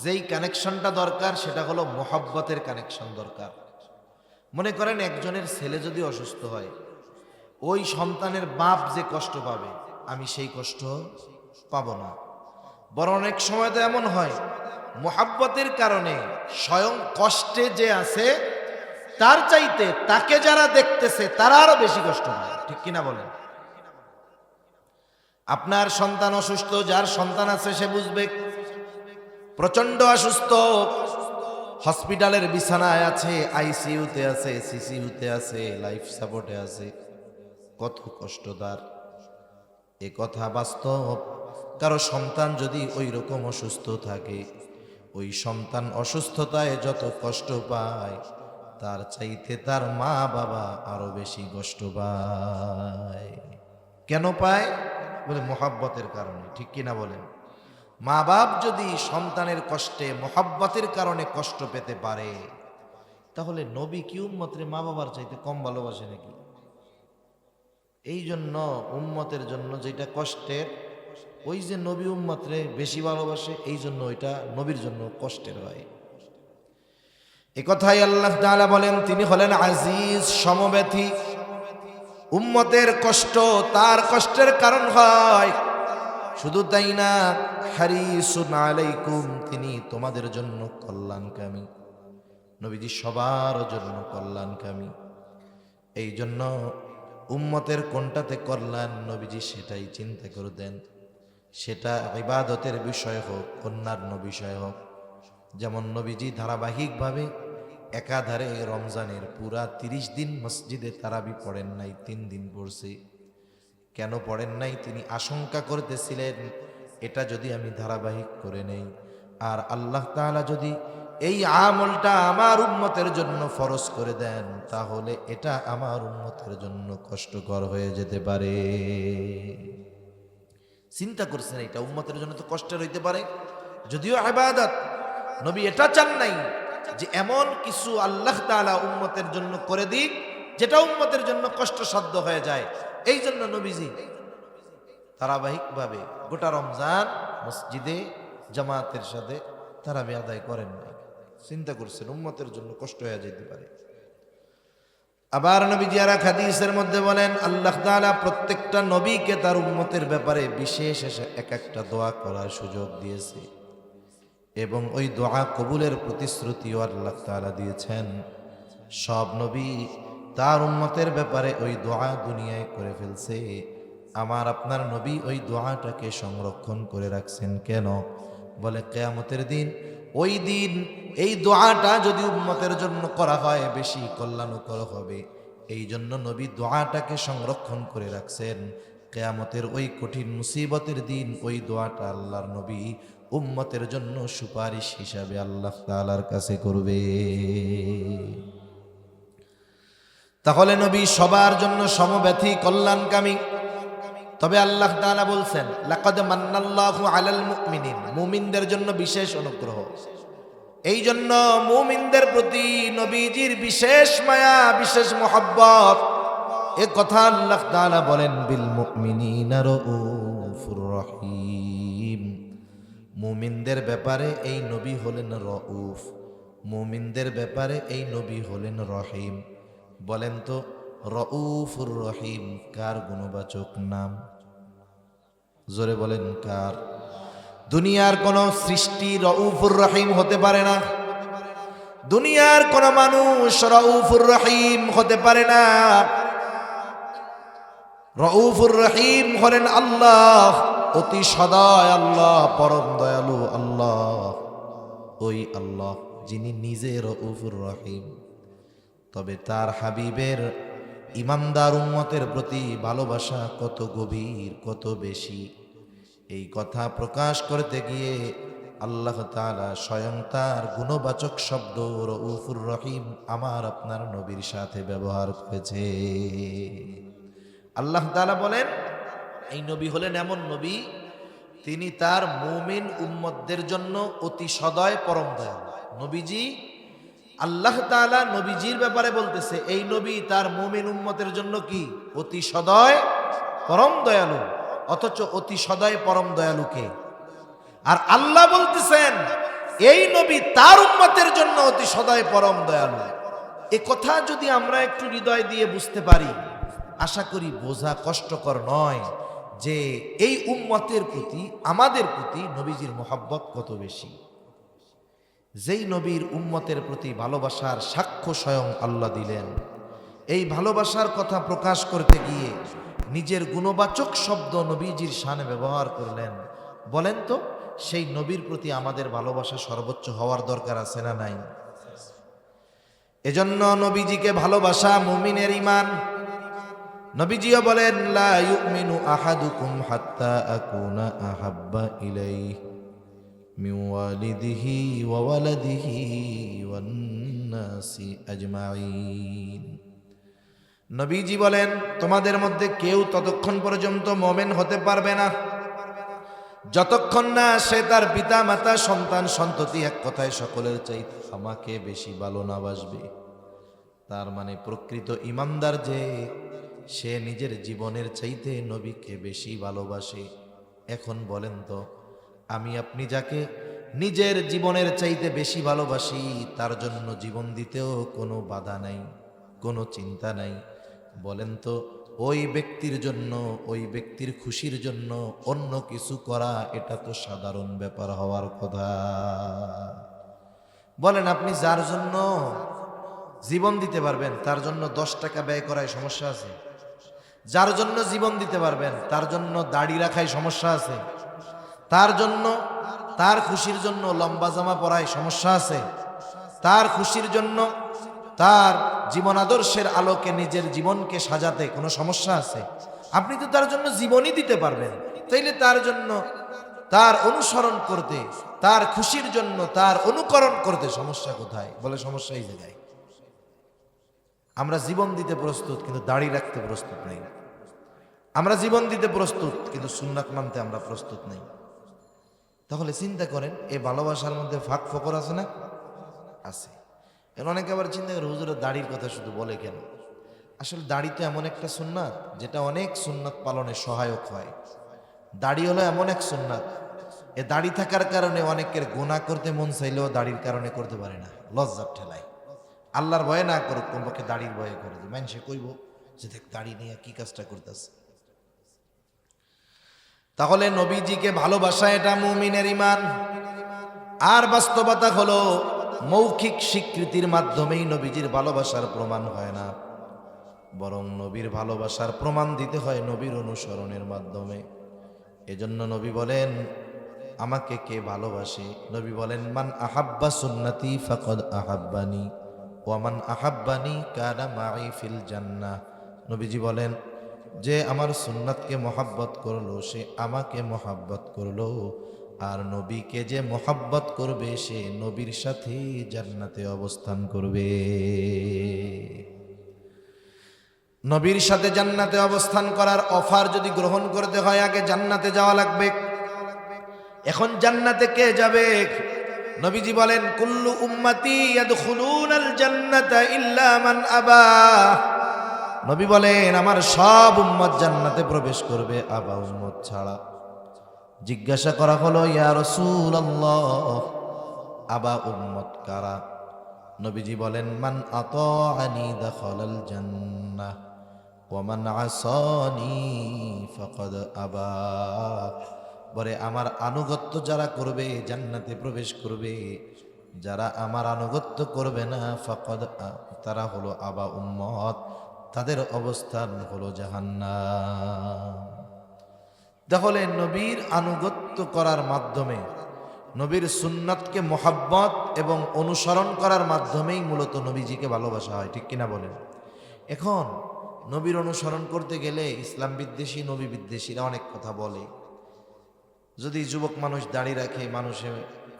যেই কানেকশনটা দরকার সেটা হলো মহব্বতের কানেকশন দরকার। মনে করেন একজনের ছেলে যদি অসুস্থ হয়, ওই সন্তানের বাপ যে কষ্ট পাবে আমি সেই কষ্ট পাবো না। বরং অনেক সময় তো এমন হয় মহব্বতের কারণে স্বয়ং কষ্টে যে আছে তার চাইতে তাকে যারা দেখতেছে তারা আরো বেশি কষ্ট পায়। ঠিক কিনা বলেন? আপনার সন্তান অসুস্থ, যার সন্তান আছে সে বুঝবে। প্রচন্ড অসুস্থ, হসপিটালের বিছানায় আছে, আইসিইউতে আছে, সিসিইউতে আছে, লাইফ সাপোর্টে আছে, কত কষ্ট তার। এ কথা বাস্তব। কারো সন্তান যদি ওই রকম অসুস্থ থাকে, ওই সন্তান অসুস্থতায় যত কষ্ট পায় তার চাইতে তার মা বাবা আরো বেশি কষ্ট পায়। কেন পায়? বলে মহব্বতের কারণে। ঠিক কিনা বলেন? মা বাপ যদি সন্তানের কষ্টে মহব্বতের কারণে কষ্ট পেতে পারে, তাহলে নবী কি উম্মতের মা বাবার চাইতে কম ভালোবাসে নাকি? এই জন্য উম্মতের জন্য যেটা কষ্টের, ওই যে নবী উম্মতরে বেশি ভালোবাসে, এই জন্য ওইটা নবীর জন্য কষ্টের হয়। এ কথাই আল্লাহ তাআলা বলেন, তিনি হলেন আজিজ, সমব্যথী। উম্মতের কষ্ট তার কষ্টের কারণ হয়। শুধু তাই না, হারিসুন আলাইকুম, তিনি তোমাদের জন্য কল্যাণকামী। নবীজি সবার জন্য কল্যাণকামী। এই জন্য উম্মতের কোনটাতে কল্যাণ নবীজি সেটাই চিন্তা করে দেন। সেটা ইবাদতের বিষয় হোক, অন্যান্য বিষয় হোক। যেমন নবীজি ধারাবাহিকভাবে একাধারে রমজানের পুরা 30 দিন মসজিদে তারাবি পড়েন নাই, 3 দিন পড়ছে। কেন পড়েন নাই? তিনি আশঙ্কা করতেছিলেন এটা যদি আমি ধারাবাহিক করে নেই আর আল্লাহ তাআলা যদি এই আমলটা আমার উম্মতের জন্য ফরজ করে দেন, তাহলে এটা আমার উম্মতের জন্য কষ্টকর হয়ে যেতে পারে। চিন্তা করছেন এটা উম্মতের জন্য তো কষ্টের হইতে পারে, যদিও ইবাদত। নবী এটা চান নাই যে এমন কিছু আল্লাহ তাআলা উম্মতের জন্য করে দিক যেটা উম্মতের জন্য কষ্টসাধ্য হয়ে যায়। এই জন্য নবীজি ধারাবাহিকভাবে গোটা রমজান মসজিদে জামাতের সাথে তারাবি আদায় করেন না। চিন্তা করছেন উম্মতের জন্য কষ্ট হয়ে যেতে পারে। আবার নবীজি আর এক হাদিসের মধ্যে বলেন, আল্লাহ তাআলা প্রত্যেকটা নবীকে তার উম্মতের ব্যাপারে বিশেষ এক একটা দোয়া করার সুযোগ দিয়েছে এবং ওই দোয়া কবুলের প্রতিশ্রুতিও আল্লাহ তাআলা দিয়েছেন। সব নবী তার উম্মতের ব্যাপারে ওই দোয়া দুনিয়ায় করে ফেলছে। আমার আপনার নবী ওই দোয়াটাকে সংরক্ষণ করে রাখছেন কেন? বলে কিয়ামতের দিন, ওই দিন এই দোয়াটা যদি উম্মতের জন্য করা হয় বেশি কল্যাণকর হবে। এই জন্য নবী দোয়াটাকে সংরক্ষণ করে রাখছেন। কিয়ামতের ওই কঠিন মুসিবতের দিন ওই দোয়াটা আল্লাহর নবী উম্মতের জন্য সুপারিশ হিসাবে আল্লাহ তাআলার কাছে করবে। তাহলে নবী সবার জন্য সমব্যথী কল্যাণকামী। তবে আল্লাহ তাআলা বলছেন, লাকাদ মান্নাল্লাহু আলাল মুমিনিন, মুমিনদের জন্য বিশেষ অনুগ্রহ। এই জন্য মুমিনদের প্রতি নবীজির বিশেষ মায়া, বিশেষ মোহাব্বত। এ কথা আল্লাহ তাআলা বলেন, বিল মুমিনিনা রাউফুর রহিম। মুমিনদের ব্যাপারে এই নবী হলেন রউফ, মুমিনদের ব্যাপারে এই নবী হলেন রহিম। বলেন তো রউফুর রহিম কার গুণবাচক নাম? জোরে বলেন কার? দুনিয়ার কোন সৃষ্টি রউফুর রহিম হতে পারে না। দুনিয়ার কোন মানুষ রউফুর রহিম হতে পারে না। রউফুর রহিম হলেন আল্লাহ, অতি সদয় আল্লাহ, পরম দয়ালু আল্লাহ। ওই আল্লাহ যিনি নিজে রউফুর রহিম, তবে তার হাবিবের ইমানদার উম্মতের প্রতি ভালোবাসা কত গভীর, কত বেশি, এই কথা প্রকাশ করতে গিয়ে আল্লাহ তাআলা স্বয়ং তার গুণবাচক শব্দ রউফুর রহিম আমার আপনার নবীর সাথে ব্যবহার করেছে। আল্লাহ তাআলা বলেন, এই নবী হলেন এমন নবী, তিনি তার মুমিন উম্মতদের জন্য অতি সদয় পরম দয়ালু। নবীজি, আল্লাহ তাআলা নবীজির ব্যাপারে বলতেছে, এই নবী তার মুমিন উম্মতের জন্য কি? অতি সদয় পরম দয়ালু। অথচ অতি সদয় পরম দয়ালুকে আর আল্লাহ বলতেছেন এই নবী তার উম্মতের জন্য অতি সদয় পরম দয়ালু। এ কথা যদি আমরা একটু হৃদয় দিয়ে বুঝতে পারি, আশা করি বোঝা কষ্টকর নয় যে এই উম্মতের প্রতি, আমাদের প্রতি নবীজির মোহাব্বত কত বেশি। যেই নবীর উম্মতের প্রতি ভালোবাসার সাক্ষ্য স্বয়ং আল্লাহ দিলেন, এই ভালোবাসার কথা প্রকাশ করতে গিয়ে নিজের গুণবাচক শব্দ নবীজির শানে ব্যবহার করলেন। বলেন তো সেই নবীর প্রতি আমাদের ভালোবাসা সর্বোচ্চ হওয়ার দরকার আছে না নাই? এজন্য নবীজিকে ভালোবাসা মুমিনের ঈমান। নবীজিও বলেন, লা ইউমিনু আহাদুকুম হাত্তা আকুনা আহাব্বা ইলাইহি মিন ওয়ালিদিহি ওয়া ওয়ালাদিহি ওয়ান নাসি আজমাইন। নবীজি বলেন, তোমাদের মধ্যে কেউ ততক্ষণ পর্যন্ত মুমিন হতে পারবে না যতক্ষণ না সে তার পিতা মাতা সন্তান সন্ততি এক কথায় সকলের চাইতে আমাকে বেশি ভালো না বাসবে। তার মানে প্রকৃত ঈমানদার যে, সে নিজের জীবনের চাইতে নবীকে বেশি ভালোবাসে। এখন বলেন তো, আমি আপনি যাকে নিজের জীবনের চাইতে বেশি ভালোবাসি, তার জন্য জীবন দিতেও কোনো বাধা নাই, কোনো চিন্তা নাই। বলেন তো ওই ব্যক্তির জন্য, ওই ব্যক্তির খুশির জন্য অন্য কিছু করা, এটা তো সাধারণ ব্যাপার হওয়ার কথা। বলেন আপনি যার জন্য জীবন দিতে পারবেন তার জন্য 10 টাকা ব্যয় করায় সমস্যা আছে? যার জন্য জীবন দিতে পারবেন তার জন্য দাড়ি রাখায় সমস্যা আছে? তার জন্য, তার খুশির জন্য লম্বা জামা পরায় সমস্যা আছে? তার খুশির জন্য, তার জীবন আদর্শের আলোকে নিজের জীবনকে সাজাতে কোনো সমস্যা আছে? আপনি তো তার জন্য জীবনই দিতে পারবেন, তাইলে তার জন্য, তার অনুসরণ করতে, তার খুশির জন্য তার অনুকরণ করতে সমস্যা কোথায়? বলে সমস্যা এই জায়গায়। আমরা জীবন দিতে প্রস্তুত কিন্তু দাড়ি রাখতে প্রস্তুত নেই। আমরা জীবন দিতে প্রস্তুত কিন্তু সুন্নাত মানতে আমরা প্রস্তুত নেই। তাহলে চিন্তা করেন, এই ভালোবাসার মধ্যে ফাঁক ফোকর আছে না? আছে। এখন অনেকে আবার চিন্তা করে হুজুরের দাড়ির কথা শুধু বলে কেন? আসলে দাড়ি তো এমন একটা সুন্নাত যেটা অনেক সুন্নাত পালনে সহায়ক হয়। দাড়ি হলো এমন এক সুন্নাত, এ দাড়ি থাকার কারণে অনেকের গুনাহ করতে মন চাইলেও দাড়ির কারণে করতে পারে না, লজ্জার ঠেলায়। আল্লাহর ভয়ে না করুক, কমপক্ষে দাড়ির ভয়ে করে যে মানুষে কইব যে দেখ দাড়ি নিয়ে কি কাজটা করতেছে। তাহলে নবীজিকে ভালোবাসা এটা মুমিনের ঈমান। আর বাস্তবতা হলো মৌখিক স্বীকৃতির মাধ্যমেই নবীজির ভালোবাসার প্রমাণ হয় না, বরং নবীর ভালোবাসার প্রমাণ দিতে হয় নবীর অনুসরণের মাধ্যমে। এজন্য নবী বলেন, আমাকে কে ভালোবাসে? নবী বলেন, মান আহাব্বা সুন্নতি ফাকাদ আহাব্বানি ওয়া মান আহাব্বানি কানা মাই ফিল জান্নাহ। নবীজি বলেন, যে আমার সুন্নাতকে মহাব্বত করলো সে আমাকে মহাব্বত করলো, আর নবীকে যে মহাব্বত করবে সে নবীর সাথে জান্নাতে অবস্থান করবে। নবীর সাথে জান্নাতে অবস্থান করার অফার যদি গ্রহণ করতে হয় আগে জান্নাতে যাওয়া লাগবে। এখন জান্নাতে কে যাবে? নবীজি বলেন, কুল্লু উম্মতি ইয়াদখুলুনাল জান্নাতা ইল্লা মান আবা। নবী বলেন, আমার সব উম্মত জান্নাতে প্রবেশ করবে, আবা উম্মত ছাড়া। জিজ্ঞাসা করা হলো, ইয়া রাসূলুল্লাহ, আবা উম্মত কারা? নবীজি বলেন, মান আতাআনি দাখালাল জান্নাহ ওয়া মান আসানি ফাকাদ আবা। বলে আমার আনুগত্য যারা করবে জান্নাতে প্রবেশ করবে, যারা আমার আনুগত্য করবে না ফাকাদ, তারা হলো আবা উম্মত, তাদের অবস্থান হলো জাহান্নাম। তাহলে নবীর আনুগত্য করার মাধ্যমে, নবীর সুন্নাতকে মোহাব্বত এবং অনুসরণ করার মাধ্যমেই মূলত নবীজিকে ভালোবাসা হয়, ঠিক কিনা বলেন? এখন নবীর অনুসরণ করতে গেলে ইসলাম বিদ্বেষী, নবী বিদ্বেষীরা অনেক কথা বলে। যদি যুবক মানুষ দাড়ি রাখে, মানুষে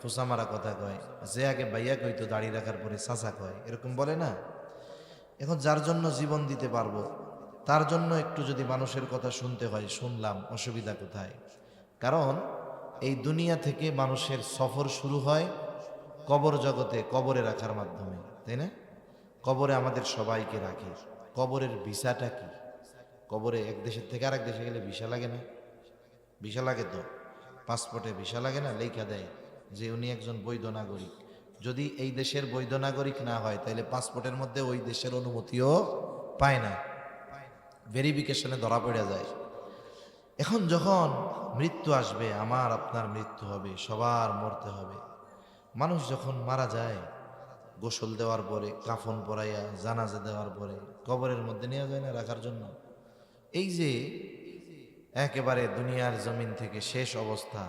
খোসা মারা কথা কয়, যে আগে বাইয়া কইতো দাড়ি রাখার পরে চাচা কয়, এরকম বলে না? এখন যার জন্য জীবন দিতে পারবো তার জন্য একটু যদি মানুষের কথা শুনতে হয়, শুনলাম, অসুবিধা কোথায়? কারণ এই দুনিয়া থেকে মানুষের সফর শুরু হয় কবর জগতে, কবরে রাখার মাধ্যমে, তাই না? কবরে আমাদের সবাইকে রাখে। কবরের ভিসাটা কি? কবরে এক দেশের থেকে আরেক দেশে গেলে ভিসা লাগে না? ভিসা লাগে তো, পাসপোর্টে ভিসা লাগে না? লেখা দেয় যে উনি একজন বৈধ নাগরিক। যদি এই দেশের বৈধ নাগরিক না হয় তাহলে পাসপোর্টের মধ্যে ওই দেশের অনুমতিও পায় না, ভেরিফিকেশনে ধরা পড়ে যায়। এখন যখন মৃত্যু আসবে, আমার আপনার মৃত্যু হবে, সবার মরতে হবে। মানুষ যখন মারা যায়, গোসল দেওয়ার পরে, কাফন পরাইয়া, জানাজা দেওয়ার পরে কবরের মধ্যে নেওয়া যায় না রাখার জন্য? এই যে একেবারে দুনিয়ার জমিন থেকে শেষ অবস্থা,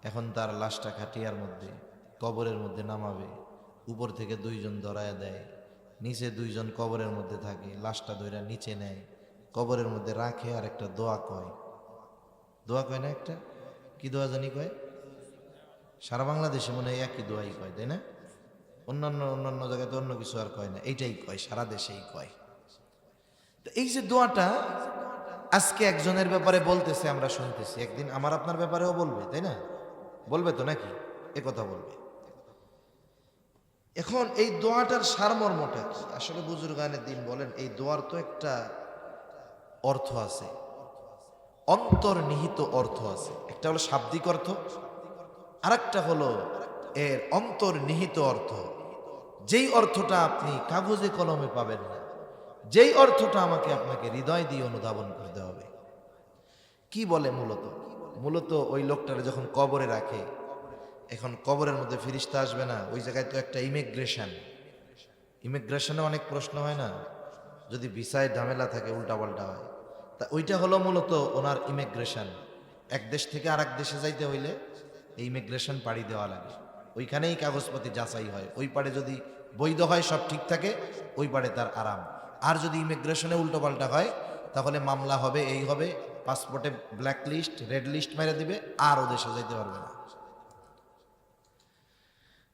এখন তার লাশটা খাটিয়ার মধ্যে, কবরের মধ্যে নামাবে, উপর থেকে দুইজন ধরায়া দেয়, নিচে দুইজন কবরের মধ্যে থাকে, লাশটা ধইরা নিচে নেয়, কবরের মধ্যে রাখে, আর একটা দোয়া কয়। দোয়া কয় না একটা? কি দোয়া জানি কয়? সারা বাংলাদেশে মনে হয় একই দোয়াই কয়, তাই না? অন্যান্য জায়গায় তো অন্য কিছু আর কয় না, এইটাই কয়, সারা দেশেই কয়। তো এই যে দোয়াটা আজকে একজনের ব্যাপারে বলতেছে, আমরা শুনতেছি, একদিন আমার আপনার ব্যাপারেও বলবে, তাই না? বলবে তো নাকি? এ কথা বলবে। এখন এই দোয়াটার সারমর্মটা কি? আসলে বুজুর্গানের দিন বলেন, এই দোয়ার তো একটা অর্থ আছে, অন্তর্নিহিত অর্থ আছে। একটা হলো শাব্দিক অর্থ, আরেকটা হলো এর অন্তর্নিহিত অর্থ, যেই অর্থটা আপনি কাগজে কলমে পাবেন না, যেই অর্থটা আমাকে আপনাকে হৃদয় দিয়ে অনুধাবন করতে হবে। কি বলে মূলত ওই লোকটারে যখন কবরে রাখে, এখন কবরের মধ্যে ফেরেশতা আসবে না, ওই জায়গায় তো একটা ইমিগ্রেশনে অনেক প্রশ্ন হয় না? যদি ভিসায় ঝামেলা থাকে, উল্টাপাল্টা হয়, তা ওইটা হলো মূলত ওনার ইমিগ্রেশন। এক দেশ থেকে আরেক দেশে যাইতে হইলে এই ইমিগ্রেশন পাড়ি দেওয়া লাগে, ওইখানেই কাগজপাতি যাচাই হয়। ওই পারে যদি বৈধ হয়, সব ঠিক থাকে, ওই পারে তার আরাম। আর যদি ইমিগ্রেশনে উল্টোপাল্টা হয় তাহলে মামলা হবে, এই হবে, পাসপোর্টে ব্ল্যাক লিস্ট, রেড লিস্ট মেরে দিবে, আর ও দেশে যাইতে পারবে না।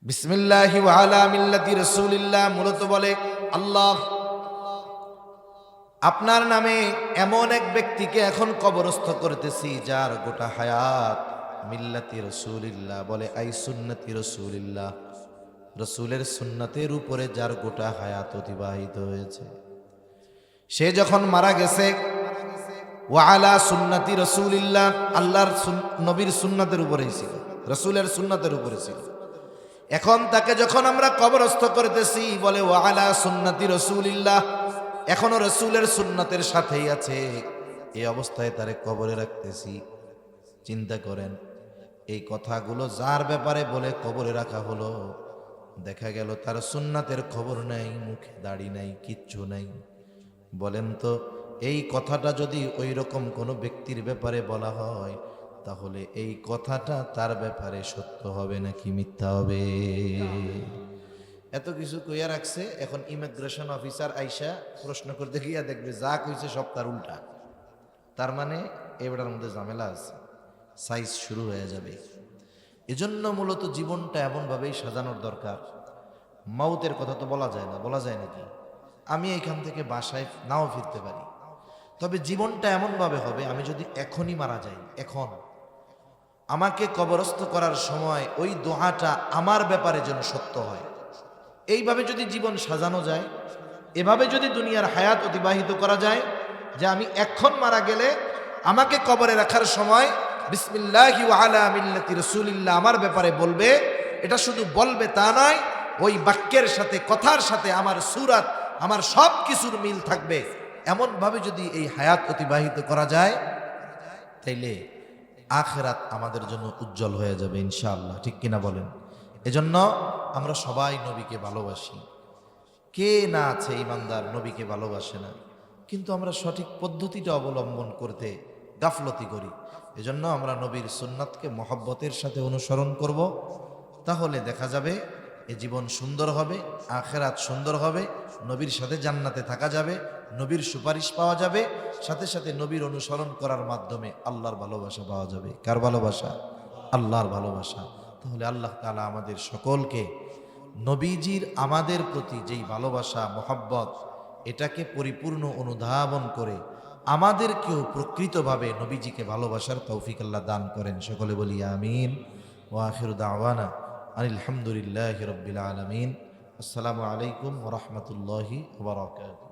বিসমিল্লাহি ওয়া আলা মিল্লাতি রাসূলিল্লাহ মূলত বলে, আল্লাহ আপনার নামে এমন এক ব্যক্তিকে এখন কবরস্থ করতেছি যার গোটা হায়াত মিল্লাতি রাসূলিল্লাহ, বলে আই সুন্নতি রাসূলিল্লাহ, রসুলের সুন্নাতের উপরে যার গোটা হায়াত অতিবাহিত হয়েছে, সে যখন মারা গেছে, ওয়ালা সুন্নতি রসুলিল্লাহ, আল্লাহর নবীর সুন্নাতের উপরেই ছিল, রসুলের সুন্নাতের উপরে ছিল। এখন তাকে যখন আমরা কবরস্থ করতেছি, বলে ওয়ালা সুন্নতি রসুলিল্লাহ, এখনো রসুলের সুন্নাতের সাথেই আছে, এই অবস্থায় তারে কবরে রাখতেছি। চিন্তা করেন, এই কথাগুলো যার ব্যাপারে বলে কবরে রাখা হলো, দেখা গেল তার সুন্নাতের খবর নাই, মুখে দাড়ি নাই, কিচ্ছু নাই। বলেন তো, এই কথাটা যদি ওই রকম কোনো ব্যক্তির ব্যাপারে বলা হয়, তাহলে এই কথাটা তার ব্যাপারে সত্য হবে নাকি মিথ্যা হবে? এত কিছু কইয়া রাখছে, এখন ইমিগ্রেশন অফিসার আইসা প্রশ্ন করতে গিয়া দেখবে যা কইছে সব তার উল্টা। তার মানে এবারের মধ্যে ঝামেলা আছে, সাইজ শুরু হয়ে যাবে। এজন্য মূলত জীবনটা এমনভাবেই সাজানোর দরকার। মাউতের কথা তো বলা যায় না, বলা যায় নাকি? আমি এইখান থেকে বাসায় নাও ফিরতে পারি, তবে জীবনটা এমনভাবে হবে, আমি যদি এখনই মারা যাই, এখন আমাকে কবরস্থ করার সময় ওই দোয়াটা আমার ব্যাপারে যেন সত্য হয়। এইভাবে যদি জীবন সাজানো যায়, এভাবে যদি দুনিয়ার হায়াত অতিবাহিত করা যায়, যে আমি এখন মারা গেলে আমাকে কবরে রাখার সময় বিসমিল্লাহি ওয়া আলা মিল্লাতি রাসূলিল্লাহ আমার ব্যাপারে বলবে, এটা শুধু বলবে তা নয়, ওই বাক্যের সাথে, কথার সাথে আমার সূরাত, আমার সব কিছুর মিল থাকবে। এমনভাবে যদি এই হায়াত অতিবাহিত করা যায়, তাইলে আখিরাত আমাদের জন্য উজ্জ্বল হয়ে যাবে ইনশাআল্লাহ। ঠিক কিনা বলেন? এজন্য আমরা সবাই নবীকে ভালোবাসি। কে না আছে ইমানদার নবীকে ভালোবাসে না? কিন্তু আমরা সঠিক পদ্ধতিটা অবলম্বন করতে গাফলতি করি। এজন্য আমরা নবীর সুন্নাতকে মহব্বতের সাথে অনুসরণ করব, তাহলে দেখা যাবে এ জীবন সুন্দর হবে, আখিরাত সুন্দর হবে, নবীর সাথে জান্নাতে থাকা যাবে, নবীর সুপারিশ পাওয়া যাবে, সাথে সাথে নবীর অনুসরণ করার মাধ্যমে আল্লাহর ভালোবাসা পাওয়া যাবে। কার ভালোবাসা? আল্লাহর ভালোবাসা। তাহলে আল্লাহ তাআলা আমাদের সকলকে নবীজির আমাদের প্রতি যেই ভালোবাসা, মহব্বত, এটাকে পরিপূর্ণ অনুধাবন করে আমাদেরকেও প্রকৃতভাবে নবীজিকে ভালোবাসার তৌফিক আল্লাহ দান করেন। সকলে বলি আমিন। ওয়া আখিরু দাওয়ানা আনিল হামদুলিল্লাহি রাব্বিল আলামিন। আসসালামু আলাইকুম ওয়া রাহমাতুল্লাহি ওয়া বারাকাতুহু।